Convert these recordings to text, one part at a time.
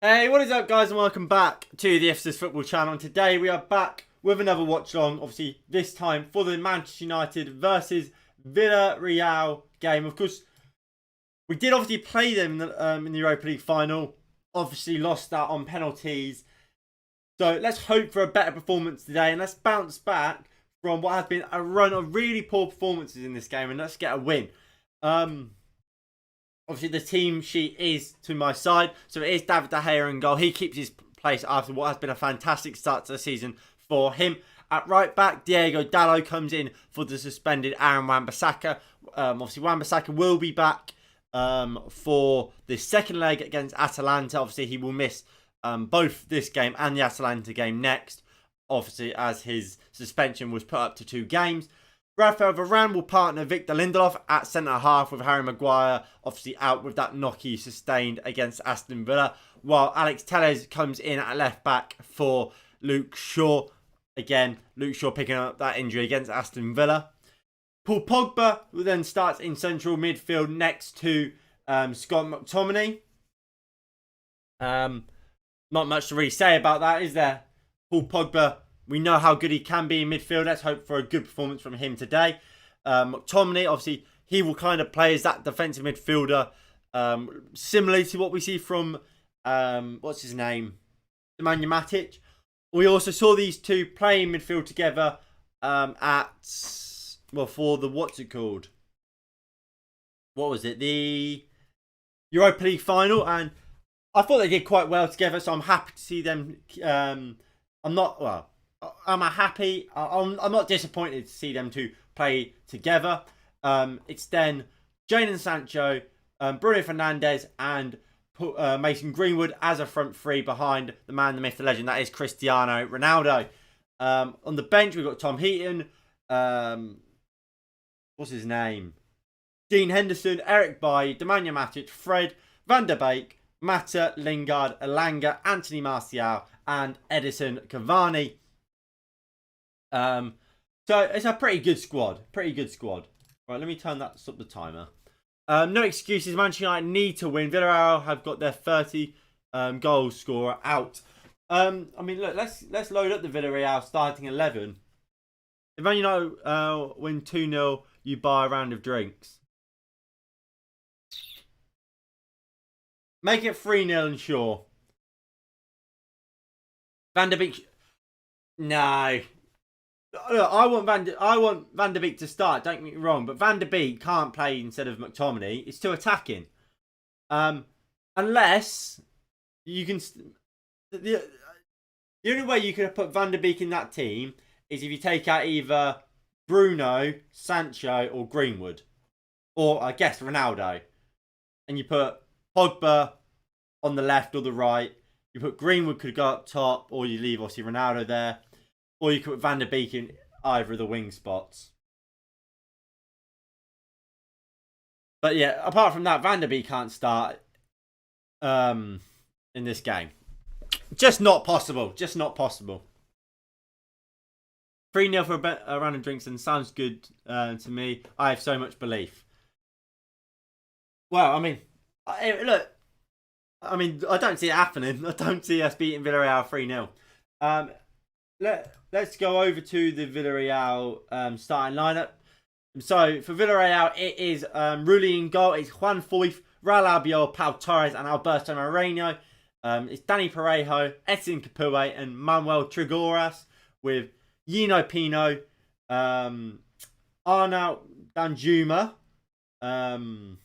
Hey, what is up, guys, and welcome back to the FCS Football Channel. And today we are back with another watch-along, obviously this time for the Manchester United versus Villarreal game. Of course, we did obviously play them in the Europa League final. Obviously lost that on penalties. So let's hope for a better performance today, and let's bounce back from what has been a run of really poor performances in this game, and let's get a win. Obviously, the team sheet is to my side. So it is David De Gea in goal. He keeps his place after what has been a fantastic start to the season for him. At right back, Diego Dallo comes in for the suspended Aaron Wan-Bissaka. Obviously, Wan-Bissaka will be back for the second leg against Atalanta. Obviously, he will miss both this game and the Atalanta game next. Obviously, as his suspension was put up to 2 games. Rafael Varane will partner Victor Lindelof at centre-half with Harry Maguire obviously out with that knock he sustained against Aston Villa, while Alex Telles comes in at left-back for Luke Shaw. Again, Luke Shaw picking up that injury against Aston Villa. Paul Pogba then starts in central midfield next to Scott McTominay. Not much to really say about that, is there? Paul Pogba, we know how good he can be in midfield. Let's hope for a good performance from him today. McTominay, obviously, he will kind of play as that defensive midfielder, similarly to what we see from, what's his name? Nemanja Matic. We also saw these two play in midfield together for the, what's it called? What was it? The Europa League final. And I thought they did quite well together, so I'm happy to see them. I'm not disappointed to see them two play together. It's then Jadon Sancho, Bruno Fernandes, and Mason Greenwood as a front three behind the man, the myth, the legend. That is Cristiano Ronaldo. On the bench, we've got Tom Heaton. What's his name? Dean Henderson, Eric Bailly, Nemanja Matic, Fred, Van der Beek, Mata, Lingard, Elanga, Anthony Martial, and Edison Cavani. So it's a pretty good squad. Right, let me turn that, stop the timer. No excuses. Manchester United need to win. Villarreal have got their 30 goal scorer out. Look, let's load up the Villarreal starting 11. If Man United win 2-0, you buy a round of drinks. Make it 3-0 and sure. Van der Beek. No. Look, I want Van der Beek to start, don't get me wrong, but Van der Beek can't play instead of McTominay. It's too attacking. Unless you can... The only way you could put Van der Beek in that team is if you take out either Bruno, Sancho, or Greenwood. Or, I guess, Ronaldo. And you put Pogba on the left or the right. You put Greenwood could go up top, or you leave, obviously, Ronaldo there. Or you could put Van der Beek in either of the wing spots. But yeah, apart from that, Van der Beek can't start in this game. Just not possible. 3-0 for a round of drinks and sounds good to me. I have so much belief. Well, look. I don't see it happening. I don't see us beating Villarreal 3-0. Let's go over to the Villarreal starting lineup. So for Villarreal, it is Rulli in goal. It's Juan Foyth, Raul Albiol, Pau Torres, and Alberto Moreno. It's Danny Parejo, Edson Capoue, and Manuel Trigoras with Yino Pino, Arnaud Danjuma on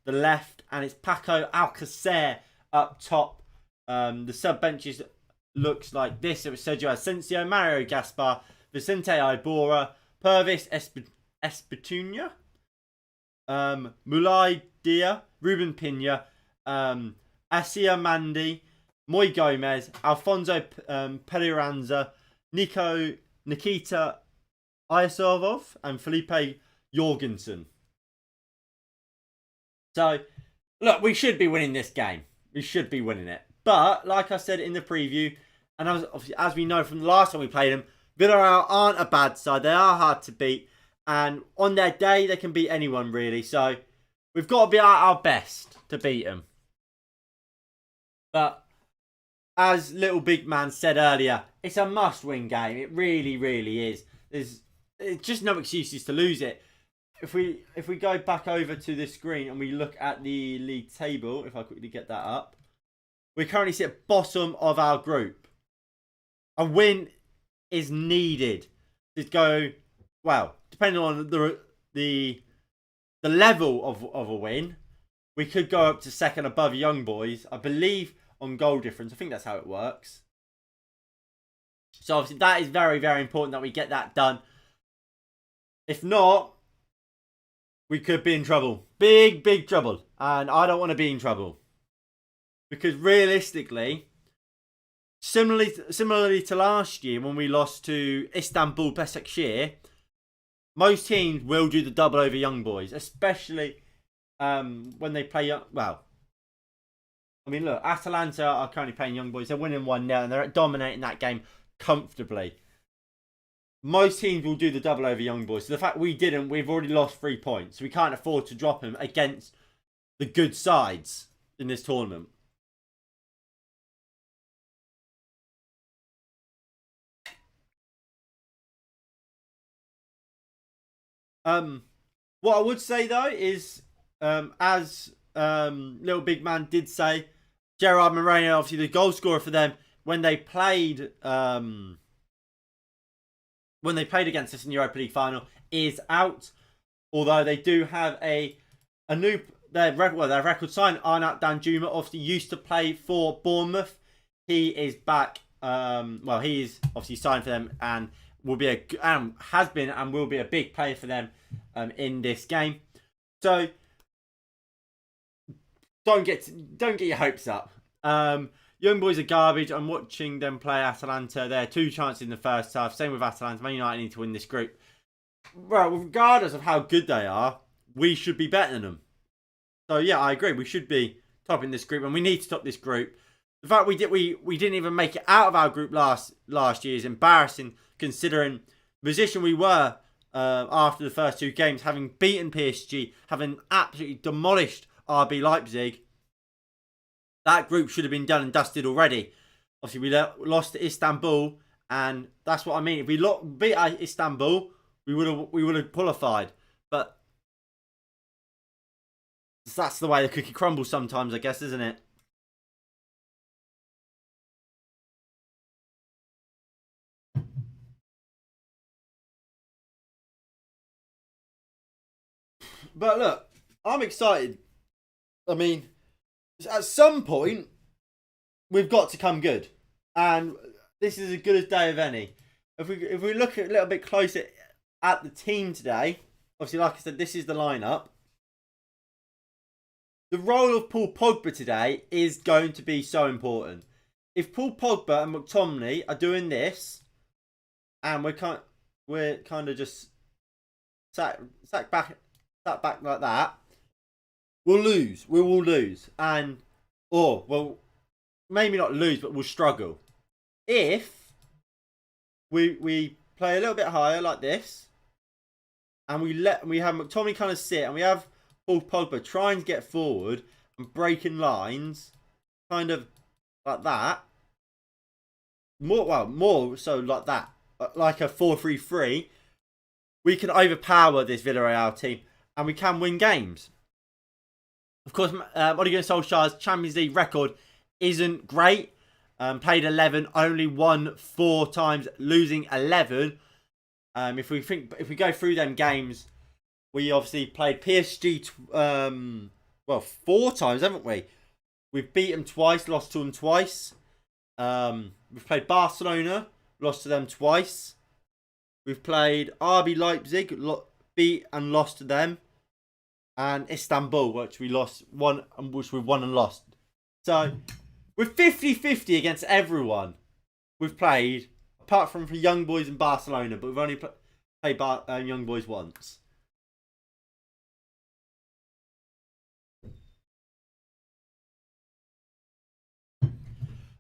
the left, and it's Paco Alcacer up top. The sub benches looks like this. It was Sergio Asensio, Mario Gaspar, Vicente Iborra, Pervis Espetunia, Mulai Dia, Ruben Pina, Asia Mandi, Moy Gomez, Alfonso Pereranza, Nikita Iasovov, and Felipe Jorgensen. So, look, we should be winning this game. We should be winning it. But, like I said in the preview, and as we know from the last time we played them, Villarreal aren't a bad side. They are hard to beat. And on their day, they can beat anyone, really. So, we've got to be at our best to beat them. But as Little Big Man said earlier, it's a must-win game. It really, really is. There's just no excuses to lose it. If we go back over to the screen and we look at the league table, if I quickly get that up, we currently sit at bottom of our group. A win is needed to go, well, depending on the level of a win, we could go up to second above Young Boys, I believe, on goal difference. I think that's how it works. So obviously that is very, very important that we get that done. If not, we could be in trouble. Big, big trouble. And I don't want to be in trouble. Because realistically, similarly to last year when we lost to Istanbul Başakşehir, most teams will do the double over Young Boys, especially when they play young. Well, I mean, look, Atalanta are currently playing Young Boys. They're winning 1-0 and they're dominating that game comfortably. Most teams will do the double over Young Boys. So the fact we didn't, we've already lost 3 points. We can't afford to drop them against the good sides in this tournament. What I would say though is, as Little Big Man did say, Gerard Moreno, obviously the goal scorer for them when they played against us in the Europa League final, is out. Although they do have a new their record sign, Arnaut Danjuma, obviously used to play for Bournemouth. He is back. He is obviously signed for them and will be has been and will be a big player for them in this game. So don't get your hopes up. Young Boys are garbage. I'm watching them play Atalanta. There are 2 chances in the first half. Same with Atalanta. Man United need to win this group. Well, regardless of how good they are, we should be better than them. So yeah, I agree. We should be topping this group, and we need to top this group. The fact we didn't even make it out of our group last year is embarrassing, considering the position we were after the first 2 games, having beaten PSG, having absolutely demolished RB Leipzig. That group should have been done and dusted already. Obviously, we lost to Istanbul, and that's what I mean. If we beat Istanbul, we would have qualified. But that's the way the cookie crumbles sometimes, I guess, isn't it? But look, I'm excited. I mean, at some point, we've got to come good. And this is as good a day of any. If we look a little bit closer at the team today, obviously, like I said, this is the lineup. The role of Paul Pogba today is going to be so important. If Paul Pogba and McTominay are doing this, and we're kind of just sat back like that, we'll lose. We will lose, well, maybe not lose, but we'll struggle. If we play a little bit higher like this, and we have McTominay kind of sit, and we have Paul Pogba trying to get forward and breaking lines, kind of like that. More so like that, like a 4-3-3. We can overpower this Villarreal team, and we can win games. Of course, Ole Gunnar Solskjaer's Champions League record isn't great. Played 11, only won 4 times, losing 11. If we go through them games, we obviously played PSG 4 times, haven't we? We've beat them twice, lost to them twice. We've played Barcelona, lost to them twice. We've played RB Leipzig, beat and lost to them. And Istanbul, which we lost which we've won and lost. So we're 50-50 against everyone we've played, apart from for Young Boys and Barcelona, but we've only played Young Boys once.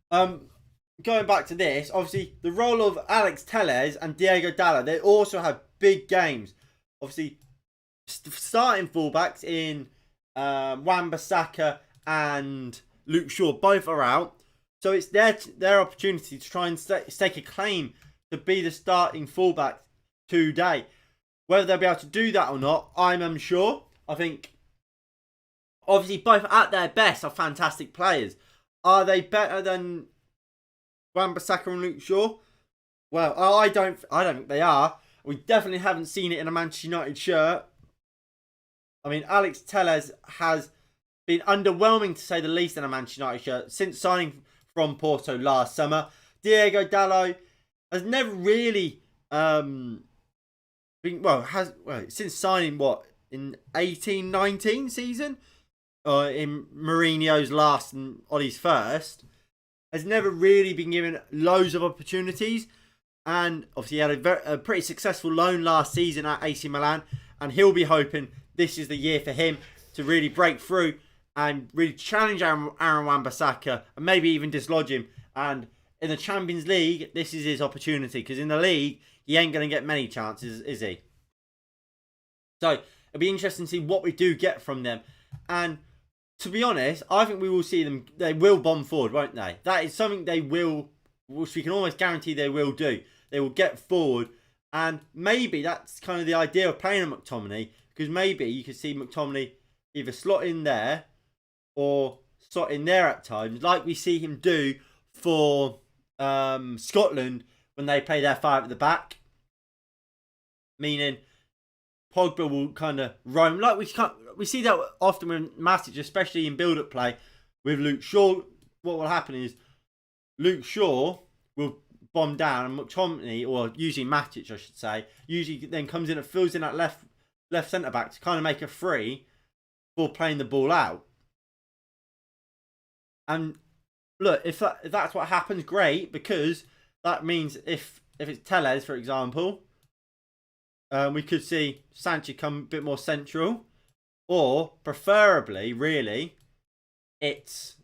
Going back to this, obviously the role of Alex Telles and Diego Dallo, they also have big games. Obviously, starting fullbacks in Wan-Bissaka and Luke Shaw, both are out. So it's their opportunity to try and stake a claim to be the starting fullback today. Whether they'll be able to do that or not, I'm unsure. I think, obviously, both at their best are fantastic players. Are they better than Wan-Bissaka and Luke Shaw? Well, I don't think they are. We definitely haven't seen it in a Manchester United shirt. I mean, Alex Telles has been underwhelming to say the least in a Manchester United shirt since signing from Porto last summer. Diego Dalot has never really since signing in 18-19 season, in Mourinho's last and Ollie's first, has never really been given loads of opportunities. And obviously he had a pretty successful loan last season at AC Milan, and he'll be hoping this is the year for him to really break through and really challenge Aaron Wan-Bissaka and maybe even dislodge him. And in the Champions League, this is his opportunity, because in the league, he ain't going to get many chances, is he? So it'll be interesting to see what we do get from them. And to be honest, I think we will see them. They will bomb forward, won't they? That is something they will, which we can almost guarantee they will do. They will get forward. And maybe that's kind of the idea of playing a McTominay, because maybe you could see McTominay either slot in there or slot in there at times, like we see him do for Scotland when they play their five at the back. Meaning Pogba will kind of roam. Like we see that often with Matic, especially in build-up play with Luke Shaw. What will happen is Luke Shaw will bomb down, and McTominay, or usually Matic I should say, usually then comes in and fills in that left centre-back to kind of make a free for playing the ball out. And look, if that's what happens, great, because that means if it's Telles, for example, we could see Sancho come a bit more central, or preferably, really, it's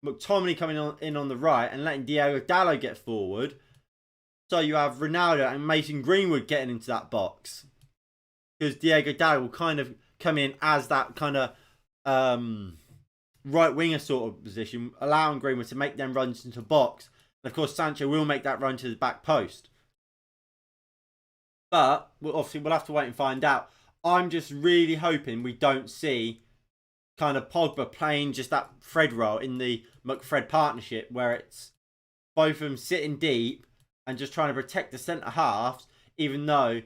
McTominay coming in on the right and letting Diego Dalot get forward. So you have Ronaldo and Mason Greenwood getting into that box, because Diego Dalot will kind of come in as that kind of right winger sort of position, allowing Greenwood to make them runs into the box. And of course, Sancho will make that run to the back post. But we'll have to wait and find out. I'm just really hoping we don't see kind of Pogba playing just that Fred role in the McFred partnership, where it's both of them sitting deep and just trying to protect the centre halves, even though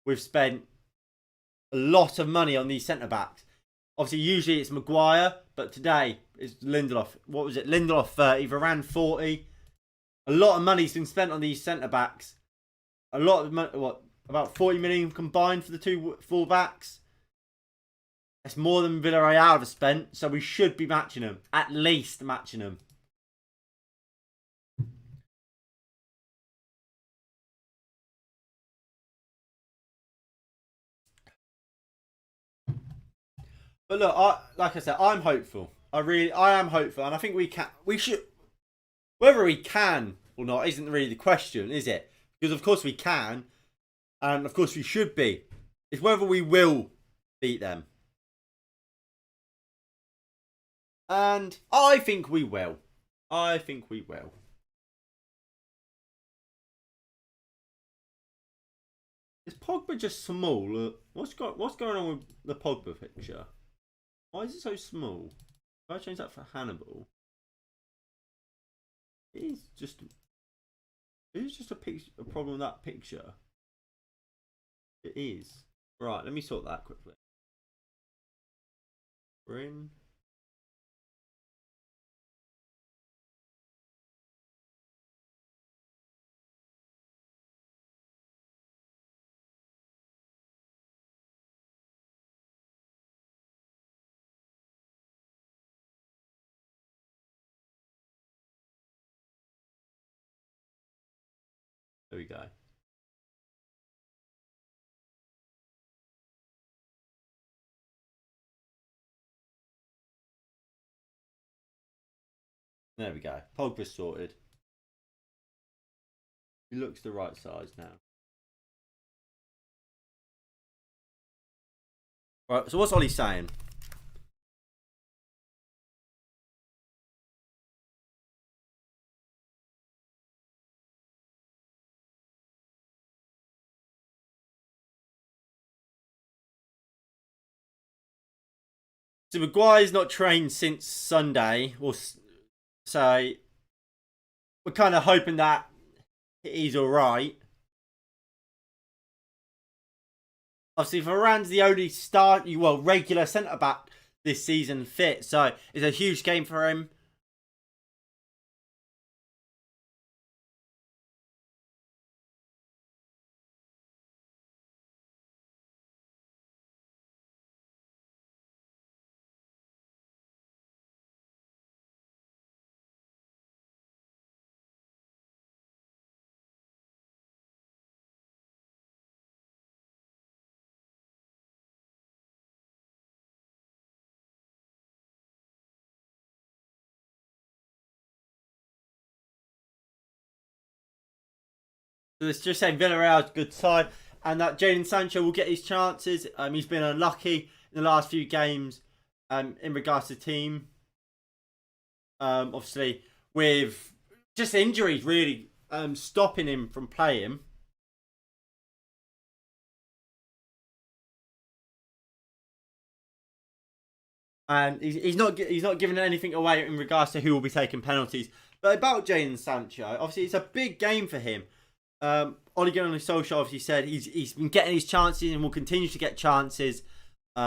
we've spent a lot of money on these centre backs. Obviously, usually it's Maguire, but today it's Lindelof. What was it? Lindelof 30, Varane 40. A lot of money's been spent on these centre backs. A lot of money, about 40 million combined for the two full backs. That's more than Villarreal have spent, so we should be matching them. At least matching them. But look, like I said, I'm hopeful. I am hopeful, and I think we should. Whether we can or not isn't really the question, is it? Because of course we can, and of course we should be. It's whether we will beat them. And I think we will. I think we will. Is Pogba just small? What's going on with the Pogba picture? Why is it so small? If I change that for Hannibal, it is just a problem with that picture. It is. Right, let me sort that quickly. We're in. There we go. There we go. Pogba's sorted. He looks the right size now. Right, so what's Ollie saying? So Maguire's not trained since Sunday. So we're kind of hoping that he's all right. Obviously, Varane's the only regular centre back this season fit, so it's a huge game for him. So let's just say Villarreal's a good side, and that Jadon Sancho will get his chances. He's been unlucky in the last few games in regards to team. Obviously, with just injuries really stopping him from playing. And he's not giving anything away in regards to who will be taking penalties. But about Jadon Sancho, obviously it's a big game for him. Ole Gunnar Solskjaer obviously said he's been getting his chances and will continue to get chances.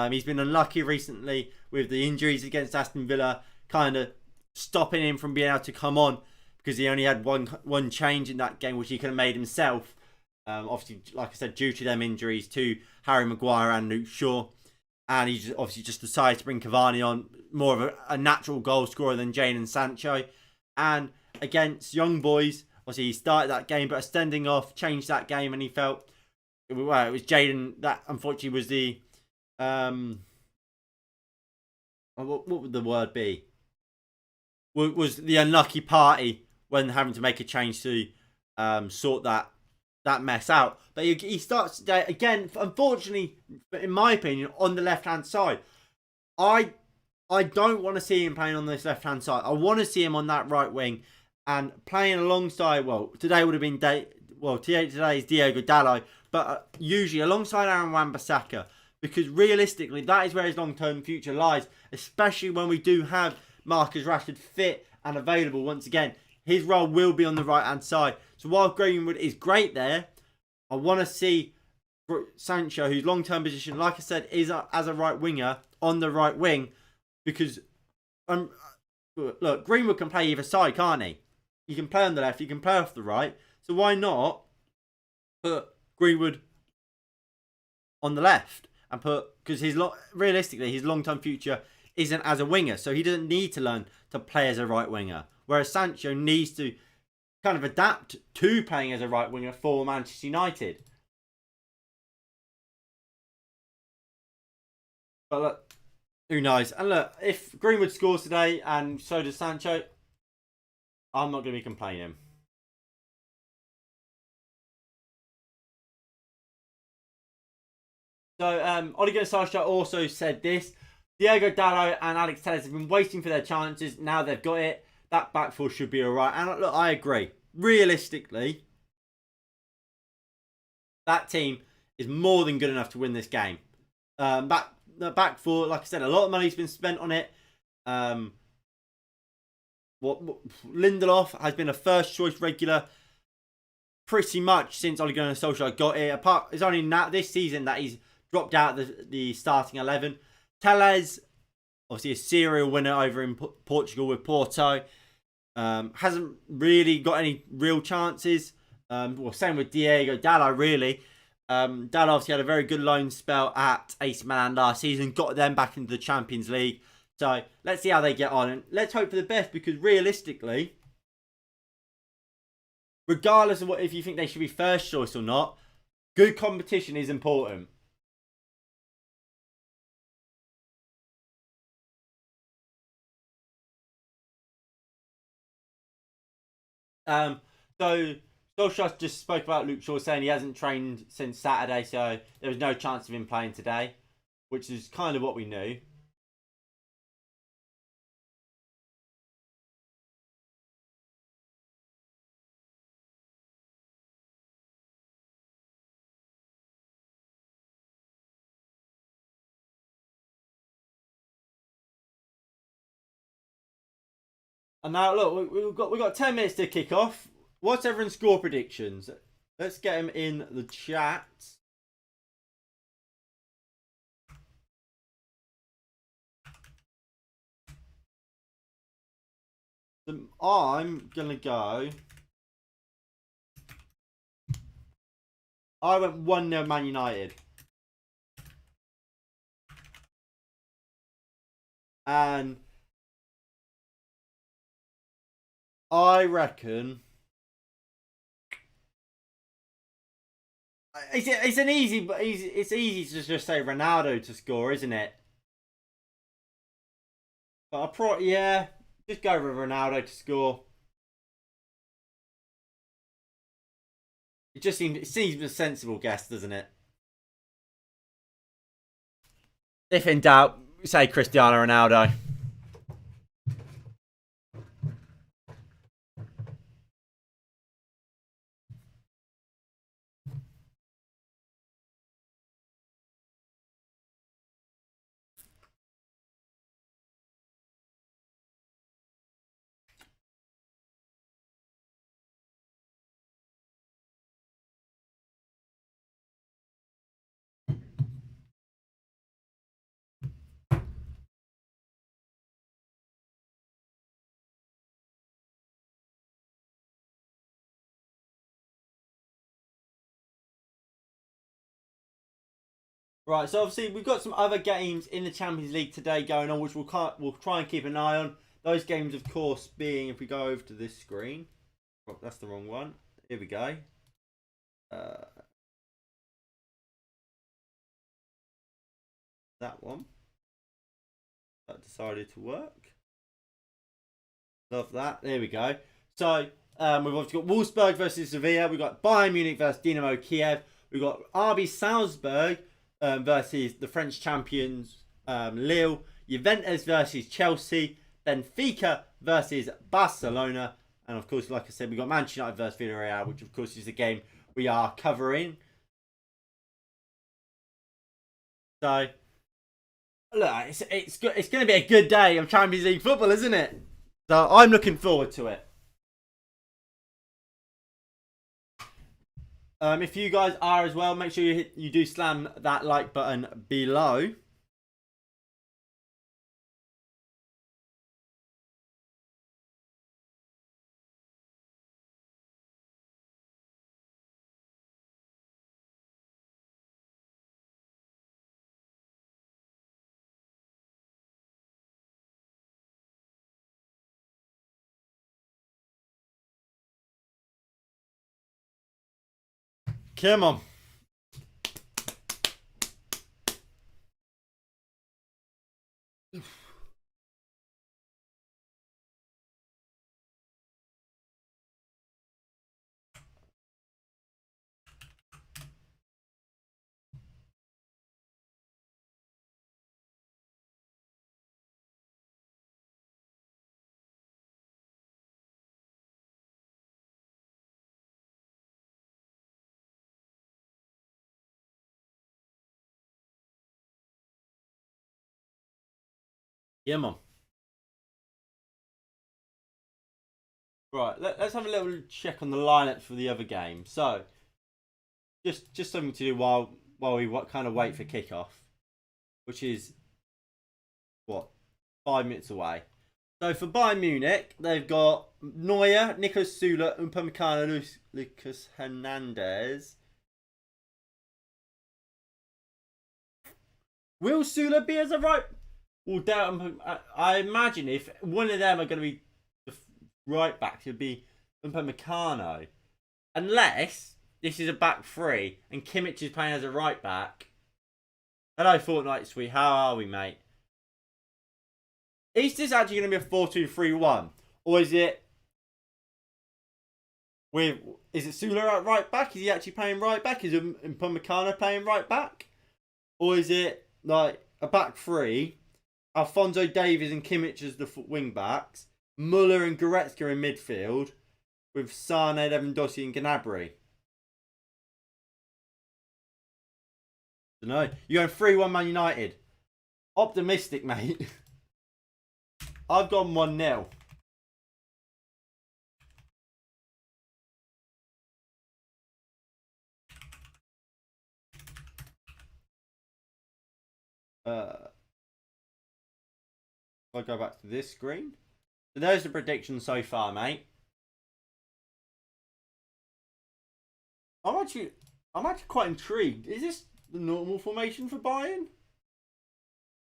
He's been unlucky recently with the injuries against Aston Villa, kind of stopping him from being able to come on because he only had one change in that game, which he could have made himself. Obviously, like I said, due to them injuries to Harry Maguire and Luke Shaw. And he obviously just decided to bring Cavani on, more of a natural goal scorer than Jadon Sancho. And against Young Boys, obviously he started that game, but a standing off changed that game, and he felt, well, it was Jadon that unfortunately was the what would the word be? Was the unlucky party when having to make a change to sort that mess out. But he starts again, unfortunately, in my opinion, on the left hand side. I don't want to see him playing on this left hand side. I want to see him on that right wing and playing alongside. Well, today would have been today is Diogo Dalot, but usually alongside Aaron Wan-Bissaka, because realistically that is where his long term future lies. Especially when we do have Marcus Rashford fit and available once again. His role will be on the right hand side. So while Greenwood is great there, I want to see Sancho, whose long-term position, like I said, is as a right winger, on the right wing. Because, look, Greenwood can play either side, can't he? He can play on the left, he can play off the right. So why not put Greenwood on the left? And because realistically, his long-term future isn't as a winger. So he doesn't need to learn to play as a right winger. Whereas Sancho needs to kind of adapt to playing as a right winger for Manchester United. But look, who knows? And look, if Greenwood scores today and so does Sancho, I'm not going to be complaining. So, Ole Gunnar Solskjaer also said this: Diogo Dalot and Alex Telles have been waiting for their chances. Now they've got it. That back four should be alright. And look, I agree. Realistically, that team is more than good enough to win this game. Back four, like I said, a lot of money's been spent on it. Lindelof has been a first choice regular pretty much since Ole Gunnar Solskjaer got it. It's only now this season that he's dropped out the starting 11. Telles, obviously a serial winner over in Portugal with Porto, hasn't really got any real chances. Same with Diego Dalot, really. Dalot obviously had a very good loan spell at AC Milan last season, got them back into the Champions League. So let's see how they get on, and let's hope for the best, because realistically, regardless of if you think they should be first choice or not, good competition is important. So Solskjaer just spoke about Luke Shaw saying he hasn't trained since Saturday, so there was no chance of him playing today, which is kind of what we knew. And now look, we've got 10 minutes to kick off. What's everyone's score predictions? Let's get them in the chat. I'm gonna go. I went 1-0 Man United. And I reckon it's an easy, but it's easy to just say Ronaldo to score, isn't it? But yeah, just go with Ronaldo to score. It seems a sensible guess, doesn't it? If in doubt, say Cristiano Ronaldo. Right, so obviously we've got some other games in the Champions League today going on, which we'll try and keep an eye on. Those games, of course, being if we go over to this screen. Oh, that's the wrong one. Here we go. That one. That decided to work. Love that. There we go. So we've obviously got Wolfsburg versus Sevilla. We've got Bayern Munich versus Dynamo Kiev. We've got RB Salzburg versus the French champions Lille. Juventus versus Chelsea. Benfica versus Barcelona. And of course, like I said, we've got Manchester United versus Villarreal, which of course is the game we are covering. So, look, it's going to be a good day of Champions League football, isn't it? So I'm looking forward to it. If you guys are as well, make sure you do slam that like button below. Come on. Come on. Right, let's have a little check on the lineups for the other game. So, just something to do while we kind of wait for kickoff, which is what 5 minutes away. So for Bayern Munich, they've got Neuer, Nicolas Sula, Upamecano, Lucas Hernandez. Will Sula be as a right? Well, I imagine if one of them are going to be the right back, it'd be Upamecano, unless this is a back three and Kimmich is playing as a right back. Hello, Fortnite Sweet. How are we, mate? Is this actually going to be a 4-2-3-1? Or is it Sula at right back? Is he actually playing right back? Is Upamecano playing right back? Or is it like a back three? Alphonso Davies and Kimmich as the wing backs. Muller and Goretzka in midfield. With Sane, Lewandowski and Gnabry. I don't know. You're going 3-1 Man United. Optimistic, mate. I've gone 1-0. I'll go back to this screen. So there's the prediction so far, mate. I'm actually quite intrigued. Is this the normal formation for Bayern?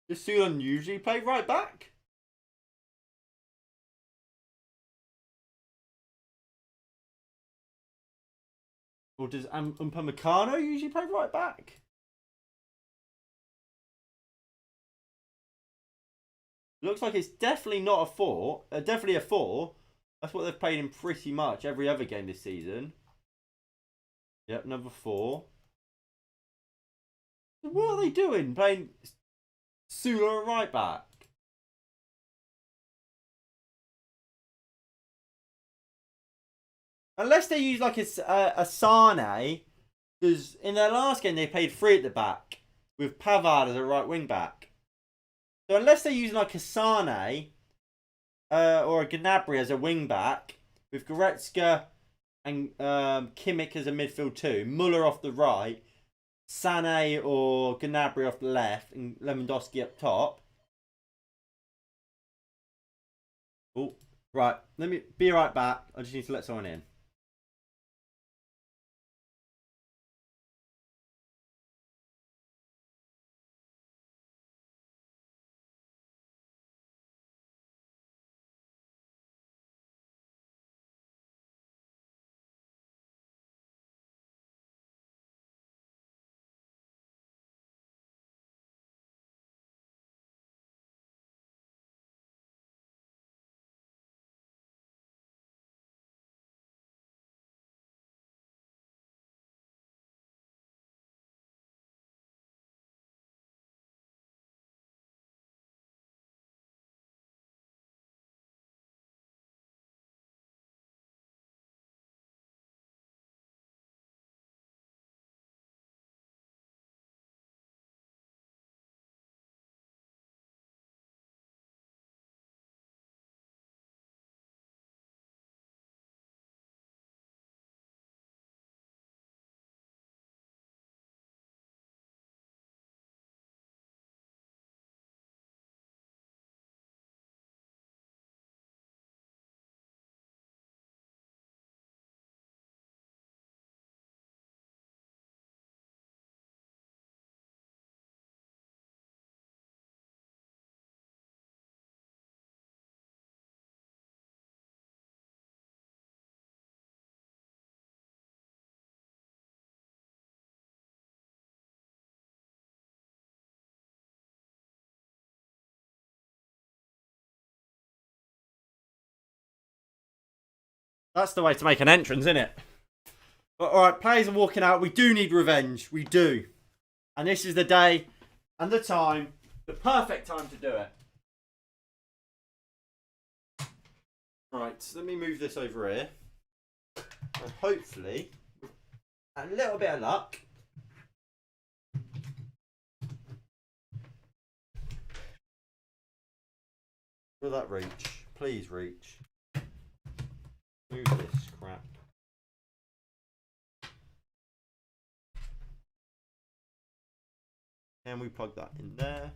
Does Sulan usually play right back? Or does Upamecano usually play right back? Looks like it's definitely not a 4. Definitely a 4. That's what they've played in pretty much every other game this season. Yep, number 4. What are they doing? Playing Sula right back? Unless they use like a Sane, because in their last game they played 3 at the back with Pavard as a right wing back. So unless they're using like a Sane or a Gnabry as a wing back with Goretzka and Kimmich as a midfield 2, Muller off the right, Sané or Gnabry off the left, and Lewandowski up top. Oh, right. Let me be right back. I just need to let someone in. That's the way to make an entrance, isn't it? But alright, players are walking out. We do need revenge. We do. And this is the day and the time, the perfect time to do it. Right, so let me move this over here. And hopefully, a little bit of luck, will that reach? Please reach. Move this crap. Can we plug that in there?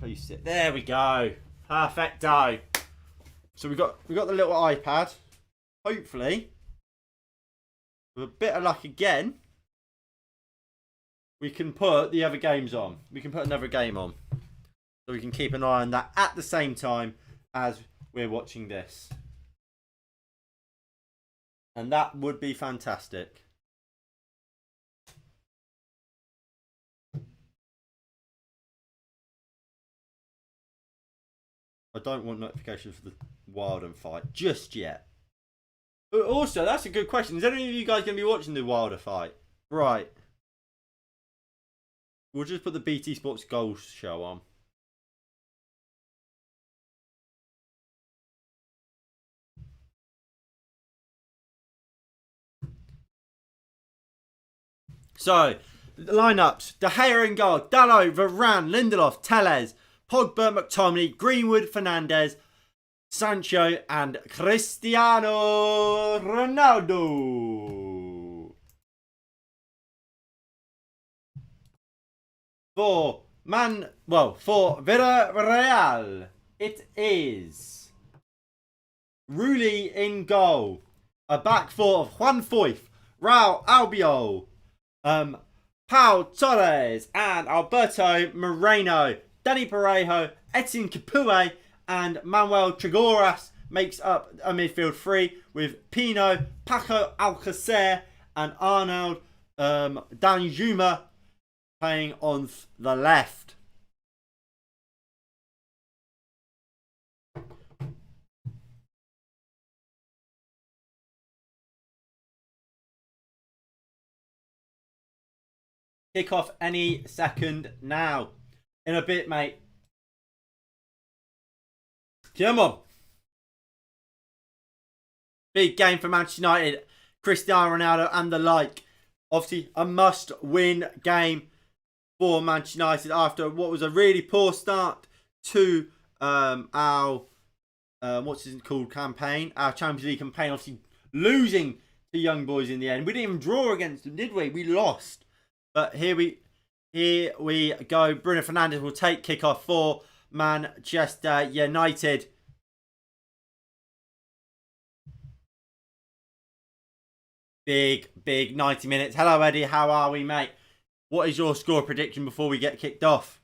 Please sit. There we go. Perfecto. So we got the little iPad. Hopefully, with a bit of luck again, we can put the other games on. We can put another game on. So we can keep an eye on that at the same time as we're watching this. And that would be fantastic. I don't want notifications for the Wilder fight just yet. But also, that's a good question. Is any of you guys going to be watching the Wilder fight? Right. We'll just put the BT Sports Goals show on. So, the lineups. De Gea in goal. Dalot, Varane, Lindelof, Telles, Pogba, McTominay, Greenwood, Fernandes, Sancho, and Cristiano Ronaldo. for Villarreal, it is Rulli in goal. A back four of Juan Foyth, Raul Albiol, Pau Torres, and Alberto Moreno. Danny Parejo, Etienne Capoue, and Manuel Trigoras makes up a midfield three with Pino, Paco Alcacer, and Arnold Danjuma playing on the left. Kick off any second now. In a bit, mate. Come on. Big game for Manchester United. Cristiano Ronaldo and the like. Obviously, a must-win game for Manchester United after what was a really poor start to our what's it called campaign, our Champions League campaign. Obviously, losing to Young Boys in the end. We didn't even draw against them, did we? We lost. But here we go. Bruno Fernandes will take kickoff for Manchester United. Big 90 minutes. Hello, Eddie. How are we, mate? What is your score prediction before we get kicked off?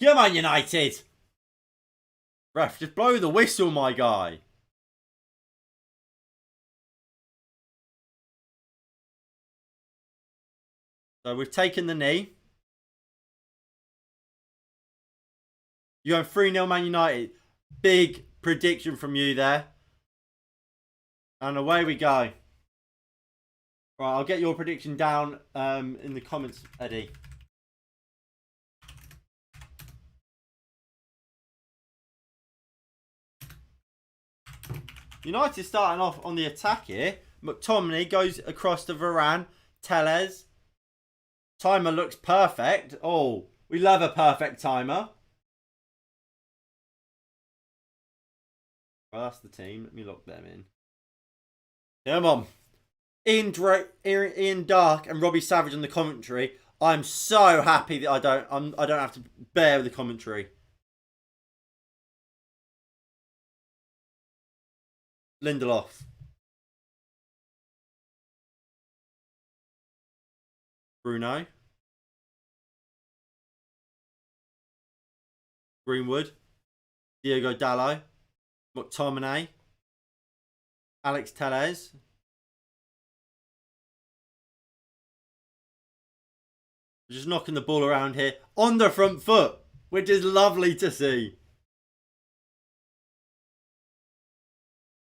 Come on, United. Ref, just blow the whistle, my guy. So we've taken the knee. You're going 3-0 Man United. Big prediction from you there. And away we go. Right, I'll get your prediction down in the comments, Eddie. United starting off on the attack here. McTominay goes across to Varane. Tellez. Timer looks perfect. Oh, we love a perfect timer. Well, that's the team. Let me lock them in. Come on. Ian Dark and Robbie Savage on the commentary. I'm so happy that I don't have to bear the commentary. Lindelof. Bruno. Greenwood. Diego Dallo. McTominay. Alex Tellez. Just knocking the ball around here on the front foot, which is lovely to see.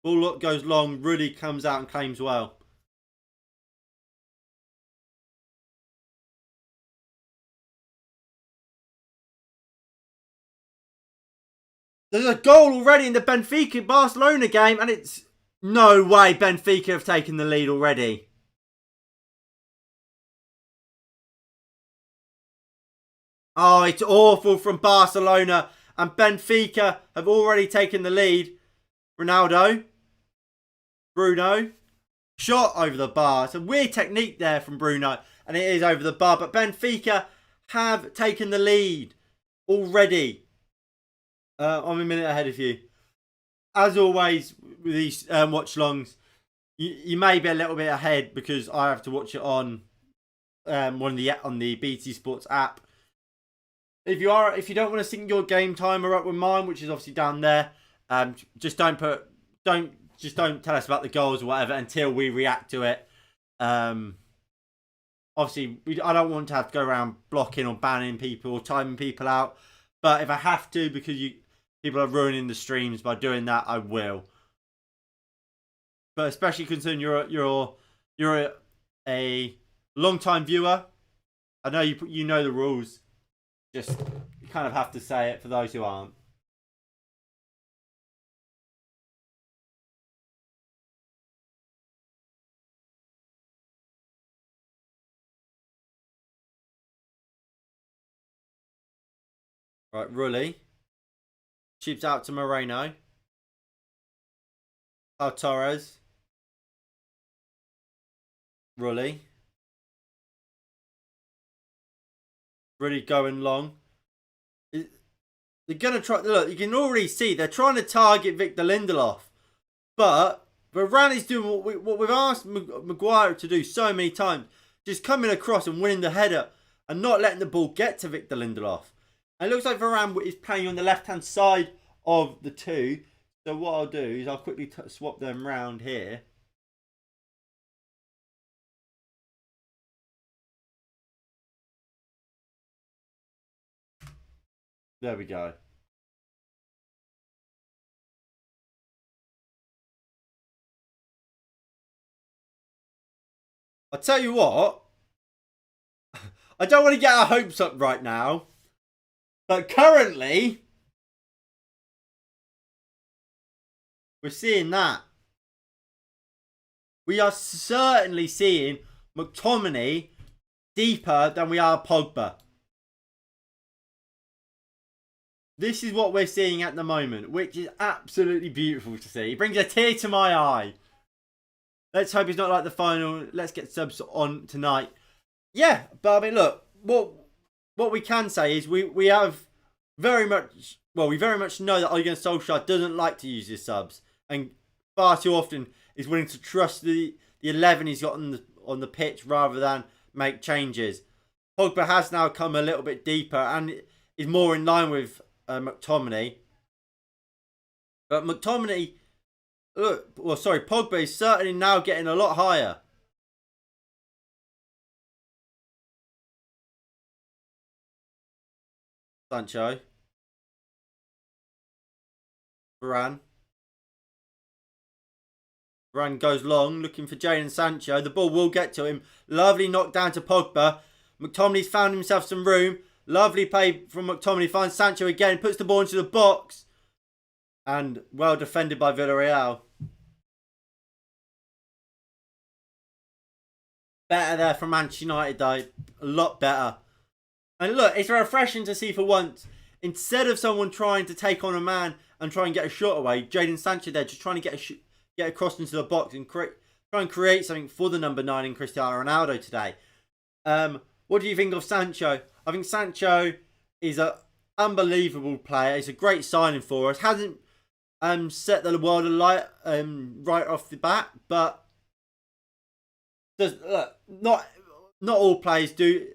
Ball goes long. Rudy comes out and claims well. There's a goal already in the Benfica-Barcelona game, and it's no way Benfica have taken the lead already. Oh, it's awful from Barcelona, and Benfica have already taken the lead. Ronaldo. Bruno. Shot over the bar. It's a weird technique there from Bruno, and it is over the bar, but Benfica have taken the lead already. I'm a minute ahead of you. As always with these watch longs, you may be a little bit ahead because I have to watch it on on the BT Sports app. If you don't want to sync your game timer up with mine, which is obviously down there, just don't tell us about the goals or whatever until we react to it. Obviously, I don't want to have to go around blocking or banning people or timing people out. But if I have to, because people are ruining the streams by doing that, I will. But especially considering you're a long time viewer, I know you know the rules. Just you kind of have to say it for those who aren't. Right, Rulli. Chips out to Moreno. Torres. Rully. Really going long. They're going to try. Look, you can already see they're trying to target Victor Lindelof. But Varane is doing what we've asked Maguire to do so many times. Just coming across and winning the header and not letting the ball get to Victor Lindelof. And it looks like Varane is playing on the left-hand side of the two. So what I'll do is I'll quickly swap them round here. There we go. I'll tell you what. I don't want to get our hopes up right now. But currently, we're seeing that. We are certainly seeing McTominay deeper than we are Pogba. This is what we're seeing at the moment, which is absolutely beautiful to see. It brings a tear to my eye. Let's hope it's not like the final. Let's get subs on tonight. Yeah, but I mean, look, what we can say is we have very much, well, we very much know that Ole Gunnar Solskjaer doesn't like to use his subs, and far too often is willing to trust the 11 he's got on the pitch rather than make changes. Pogba has now come a little bit deeper and is more in line with McTominay. But McTominay, Pogba is certainly now getting a lot higher. Sancho. Varane. Varane goes long, looking for Jadon Sancho. The ball will get to him. Lovely knock down to Pogba. McTominay's found himself some room. Lovely play from McTominay. Finds Sancho again. Puts the ball into the box. And well defended by Villarreal. Better there from Manchester United though. A lot better. And look, it's refreshing to see for once. Instead of someone trying to take on a man and try and get a shot away, Jadon Sancho there just trying to get across into the box and try and create something for the number 9 in Cristiano Ronaldo today. What do you think of Sancho? I think Sancho is an unbelievable player. He's a great signing for us. Hasn't set the world alight right off the bat, but not all players do.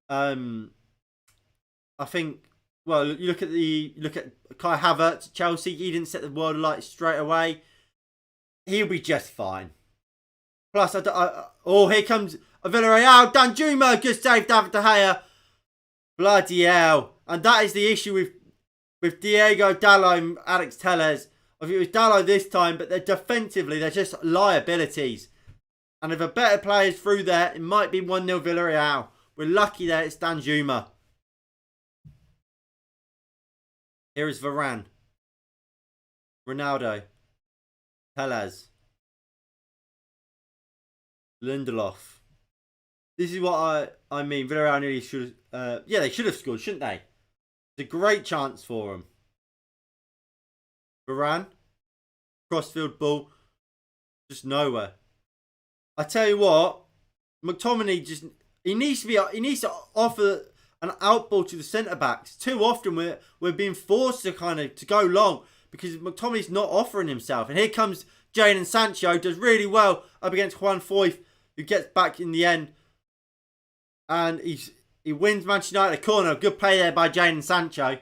I think. Well, you look at Kai Havertz at Chelsea. He didn't set the world alight straight away. He'll be just fine. Plus, here comes Villarreal. Danjuma, good save, David De Gea. Bloody hell. And that is the issue with Diego Dalot and Alex Telles. I think it was Dalot this time, but they're defensively, they're just liabilities. And if a better player's through there, it might be 1-0 Villarreal. We're lucky there, it's Danjuma. Here is Varane. Ronaldo. Telles. Lindelof. This is what I mean. Villarreal nearly should have... yeah, they should have scored, shouldn't they? It's a great chance for them. Varane. Crossfield ball. Just nowhere. I tell you what. McTominay just... He needs to offer an outball to the centre-backs. Too often we're being forced to to go long because McTominay's not offering himself. And here comes Jadon Sancho. Does really well up against Juan Foyth, who gets back in the end. And he wins Manchester United a corner. Good play there by Jadon Sancho.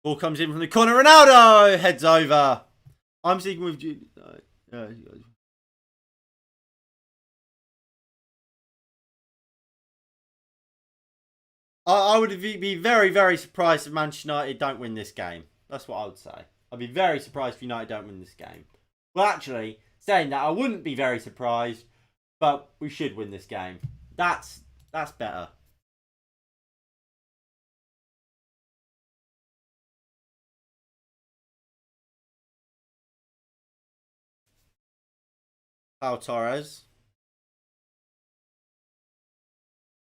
Ball comes in from the corner. Ronaldo heads over. I'm speaking with you. I would be very, very surprised if Manchester United don't win this game. That's what I would say. I'd be very surprised if United don't win this game. Well, actually, saying that, I wouldn't be very surprised but we should win this game. That's better. Pau Torres. Is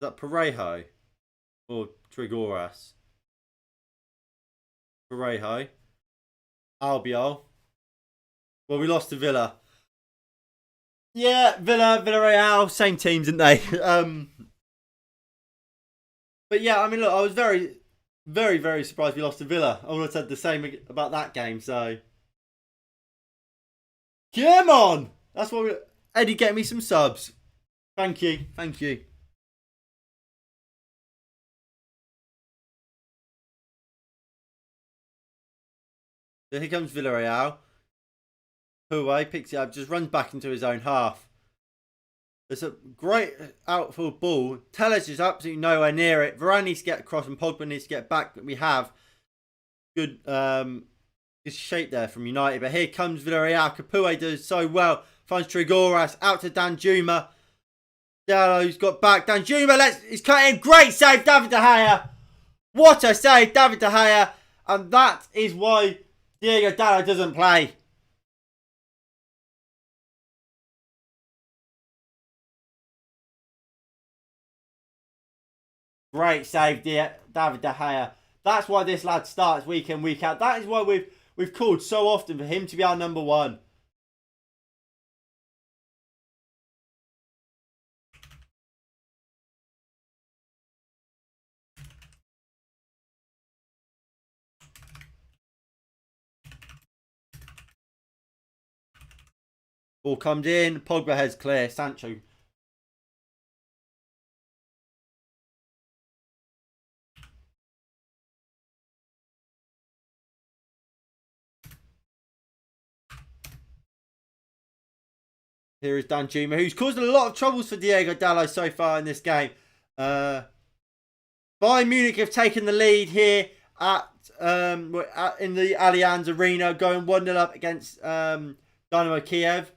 that Parejo or Trigoras? Parejo. Albiol. Well, we lost to Villa. Yeah, Villarreal, same teams, didn't they? But yeah, I mean, look, I was very, very, very surprised we lost to Villa. I would have said the same about that game. So, come on, that's what we. Eddie, get me some subs. Thank you, thank you. So here comes Villarreal. Huawei picks it up, just runs back into his own half. It's a great outfield ball. Tellez is absolutely nowhere near it. Varane needs to get across and Pogba needs to get back. But we have good shape there from United. But here comes Villarreal. Capoue does so well. Finds Trigoras out to Danjuma. Dallo's got back. Danjuma he's cut in. Great save, David De Gea. What a save, David De Gea. And that is why Diego Dallo doesn't play. Great save, David De Gea. That's why this lad starts week in, week out. That is why we've called so often for him to be our number one. Ball comes in. Pogba heads clear. Sancho. Here is Danjuma, who's caused a lot of troubles for Diego Dallo so far in this game. Bayern Munich have taken the lead here in the Allianz Arena, going 1-0 up against Dynamo Kiev.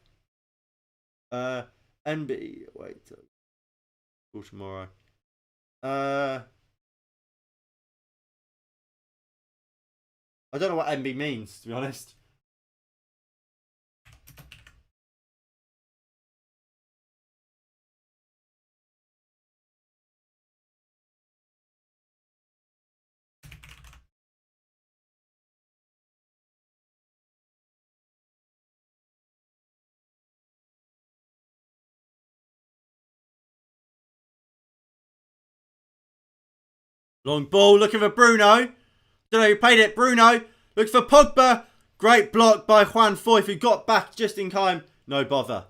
NB, wait, till tomorrow. I don't know what NB means, to be honest. Long ball, looking for Bruno. Don't know who played it. Bruno looks for Pogba. Great block by Juan Foyth, who got back just in time. No bother.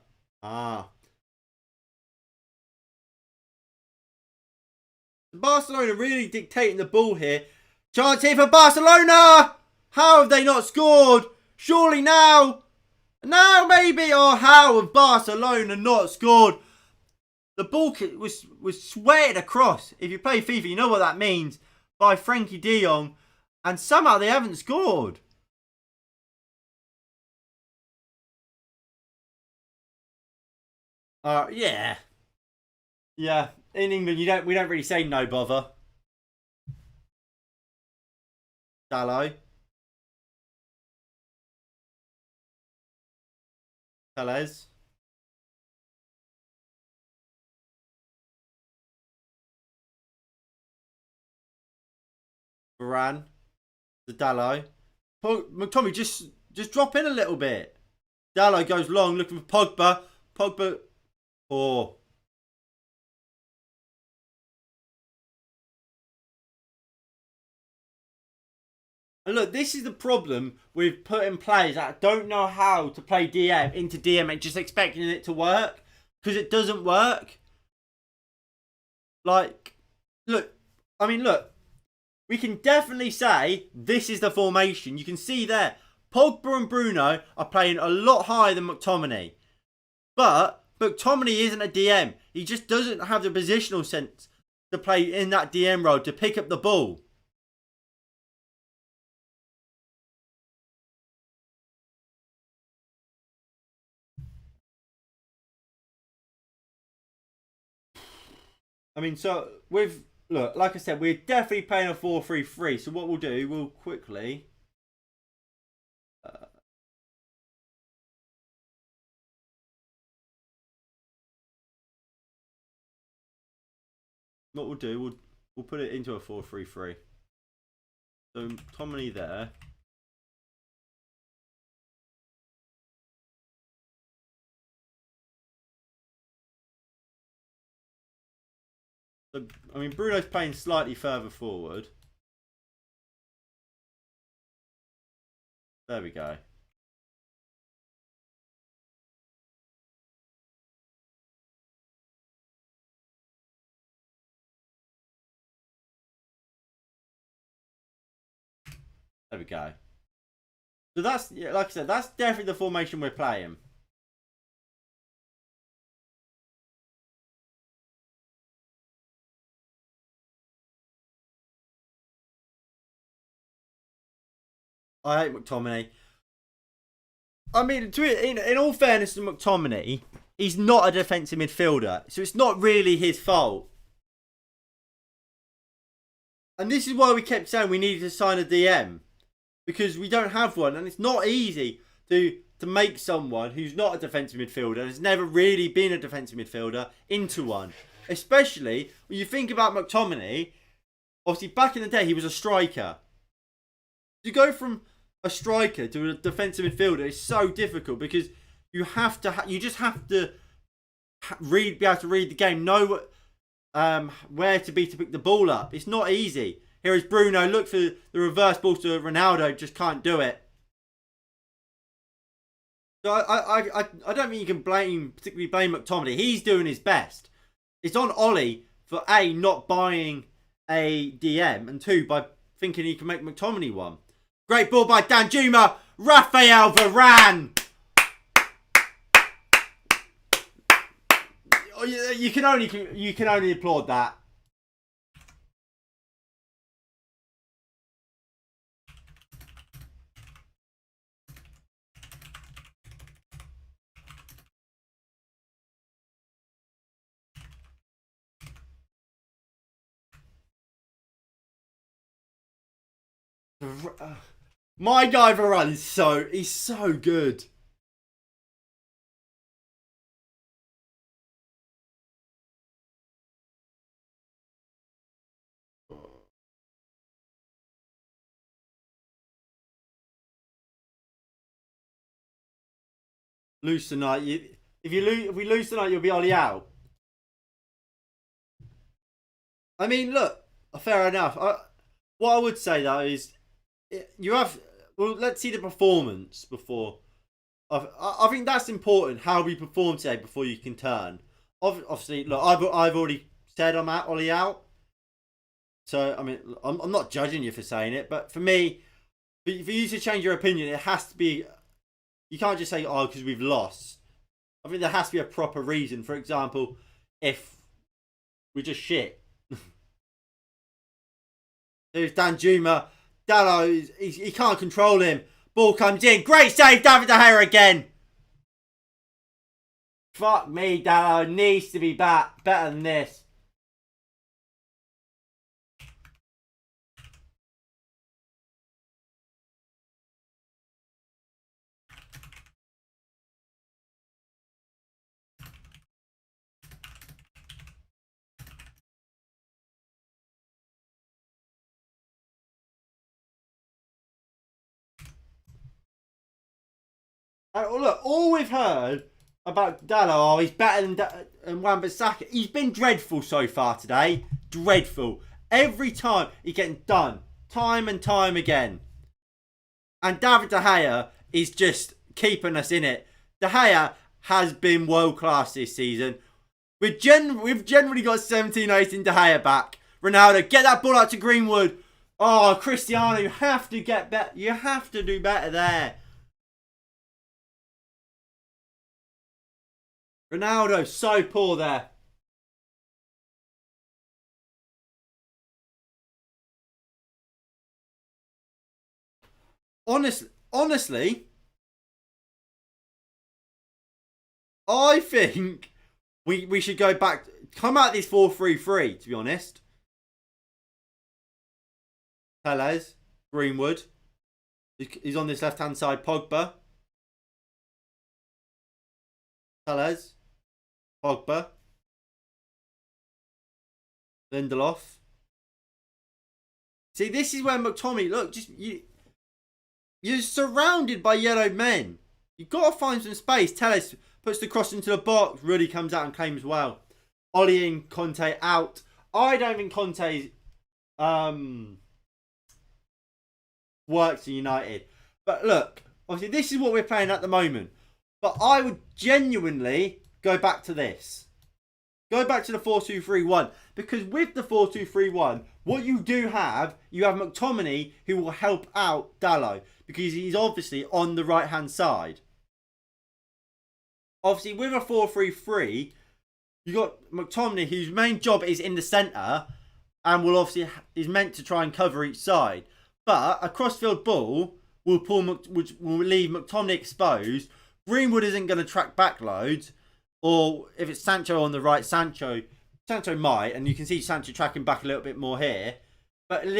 Barcelona really dictating the ball here. Chance here for Barcelona. How have they not scored? Surely now. Now maybe. Or how have Barcelona not scored? The ball was sweated across. If you play FIFA, you know what that means. By Frankie de Jong. And somehow they haven't scored. Yeah. Yeah. In England, we don't really say no bother. Dallo. Tellez. Varane. The Dallo. McTominay, just drop in a little bit. Dallo goes long, looking for Pogba. Pogba. Oh. And look, this is the problem with putting players that don't know how to play DM into DM and just expecting it to work. Because it doesn't work. Like, look, we can definitely say this is the formation. You can see there, Pogba and Bruno are playing a lot higher than McTominay. But McTominay isn't a DM. He just doesn't have the positional sense to play in that DM role, to pick up the ball. I mean, so with look, like I said, we're definitely playing a 4-3-3. So what we'll do, we'll quickly. Uh, what we'll do, we'll put it into a 4-3-3. So Tommy there. So I mean, Bruno's playing slightly further forward. There we go. There we go. So that's, yeah, like I said, that's definitely the formation we're playing. I hate McTominay. I mean, in all fairness to McTominay, he's not a defensive midfielder, so it's not really his fault. And this is why we kept saying we needed to sign a DM, because we don't have one, and it's not easy to make someone who's not a defensive midfielder, has never really been a defensive midfielder, into one. Especially when you think about McTominay. Obviously, back in the day, he was a striker. To go from a striker to a defensive midfielder is so difficult, because you have to, you just have to be able to read the game, know where to be to pick the ball up. It's not easy. Here is Bruno. Look for the reverse ball to Ronaldo. Just can't do it. So I don't think you can particularly blame McTominay. He's doing his best. It's on Ollie for A, not buying a DM, and 2, by thinking he can make McTominay one. Great ball by Danjuma. Raphael Varane. You can only applaud that. My guy Varane is he's so good. Lose tonight. If we lose tonight, you'll be Ollie out. I mean, look, fair enough. What I would say though is, you have. Well, let's see the performance before. I think that's important. How we perform today before you can turn. Obviously, look, I've already said I'm at Ollie out. So I mean, I'm not judging you for saying it, but for me, for you to change your opinion, it has to be. You can't just say, oh, because we've lost. I think there has to be a proper reason. For example, if we're just shit. There's Danjuma. Dallo, he can't control him. Ball comes in. Great save, David De Gea again. Fuck me, Dallo needs to be better than this. Look, all we've heard about Dallo, oh, he's better than Wan-Bissaka. He's been dreadful so far today. Dreadful. Every time he's getting done. Time and time again. And David De Gea is just keeping us in it. De Gea has been world class this season. We've generally got 17-18 De Gea back. Ronaldo, get that ball out to Greenwood. Oh, Cristiano, you have to get better. You have to do better there. Ronaldo, so poor there. Honestly, I think we should go back come out this 4-3-3, to be honest. Tellez, Greenwood. He's on this left-hand side. Pogba. Tellez. Pogba. Lindelof. See, this is where McTominay, look, you're surrounded by yellow men. You've got to find some space. Tellez puts the cross into the box. Rudy comes out and claims well. Ollie and Conte out. I don't think Conte's works at United. But look, obviously this is what we're playing at the moment. But I would genuinely go back to this. Go back to the 4-2-3-1. Because with the 4-2-3-1, what you have McTominay who will help out Dalot. Because he's obviously on the right-hand side. Obviously, with a 4-3-3, you got McTominay whose main job is in the centre. And is meant to try and cover each side. But a crossfield ball will leave McTominay exposed. Greenwood isn't going to track back loads. Or if it's Sancho on the right, Sancho might. And you can see Sancho tracking back a little bit more here. But it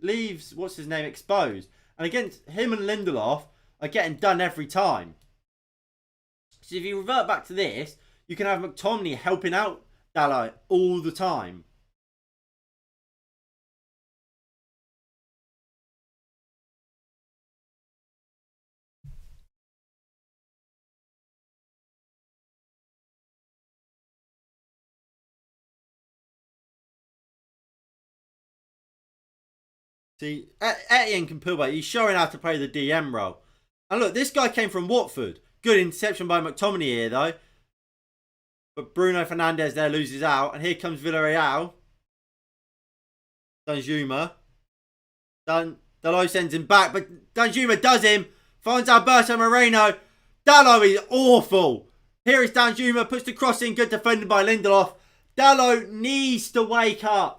leaves what's his name, exposed. And against him and Lindelof are getting done every time. So if you revert back to this, you can have McTominay helping out Dalot all the time. See, Etienne can pull back. He's showing how to play the DM role. And look, this guy came from Watford. Good interception by McTominay here, though. But Bruno Fernandes there loses out. And here comes Villarreal. Danjuma. Dalot sends him back. But Danjuma does him. Finds Alberto Moreno. Dalot is awful. Here is Danjuma. Puts the cross in. Good defended by Lindelof. Dalot needs to wake up.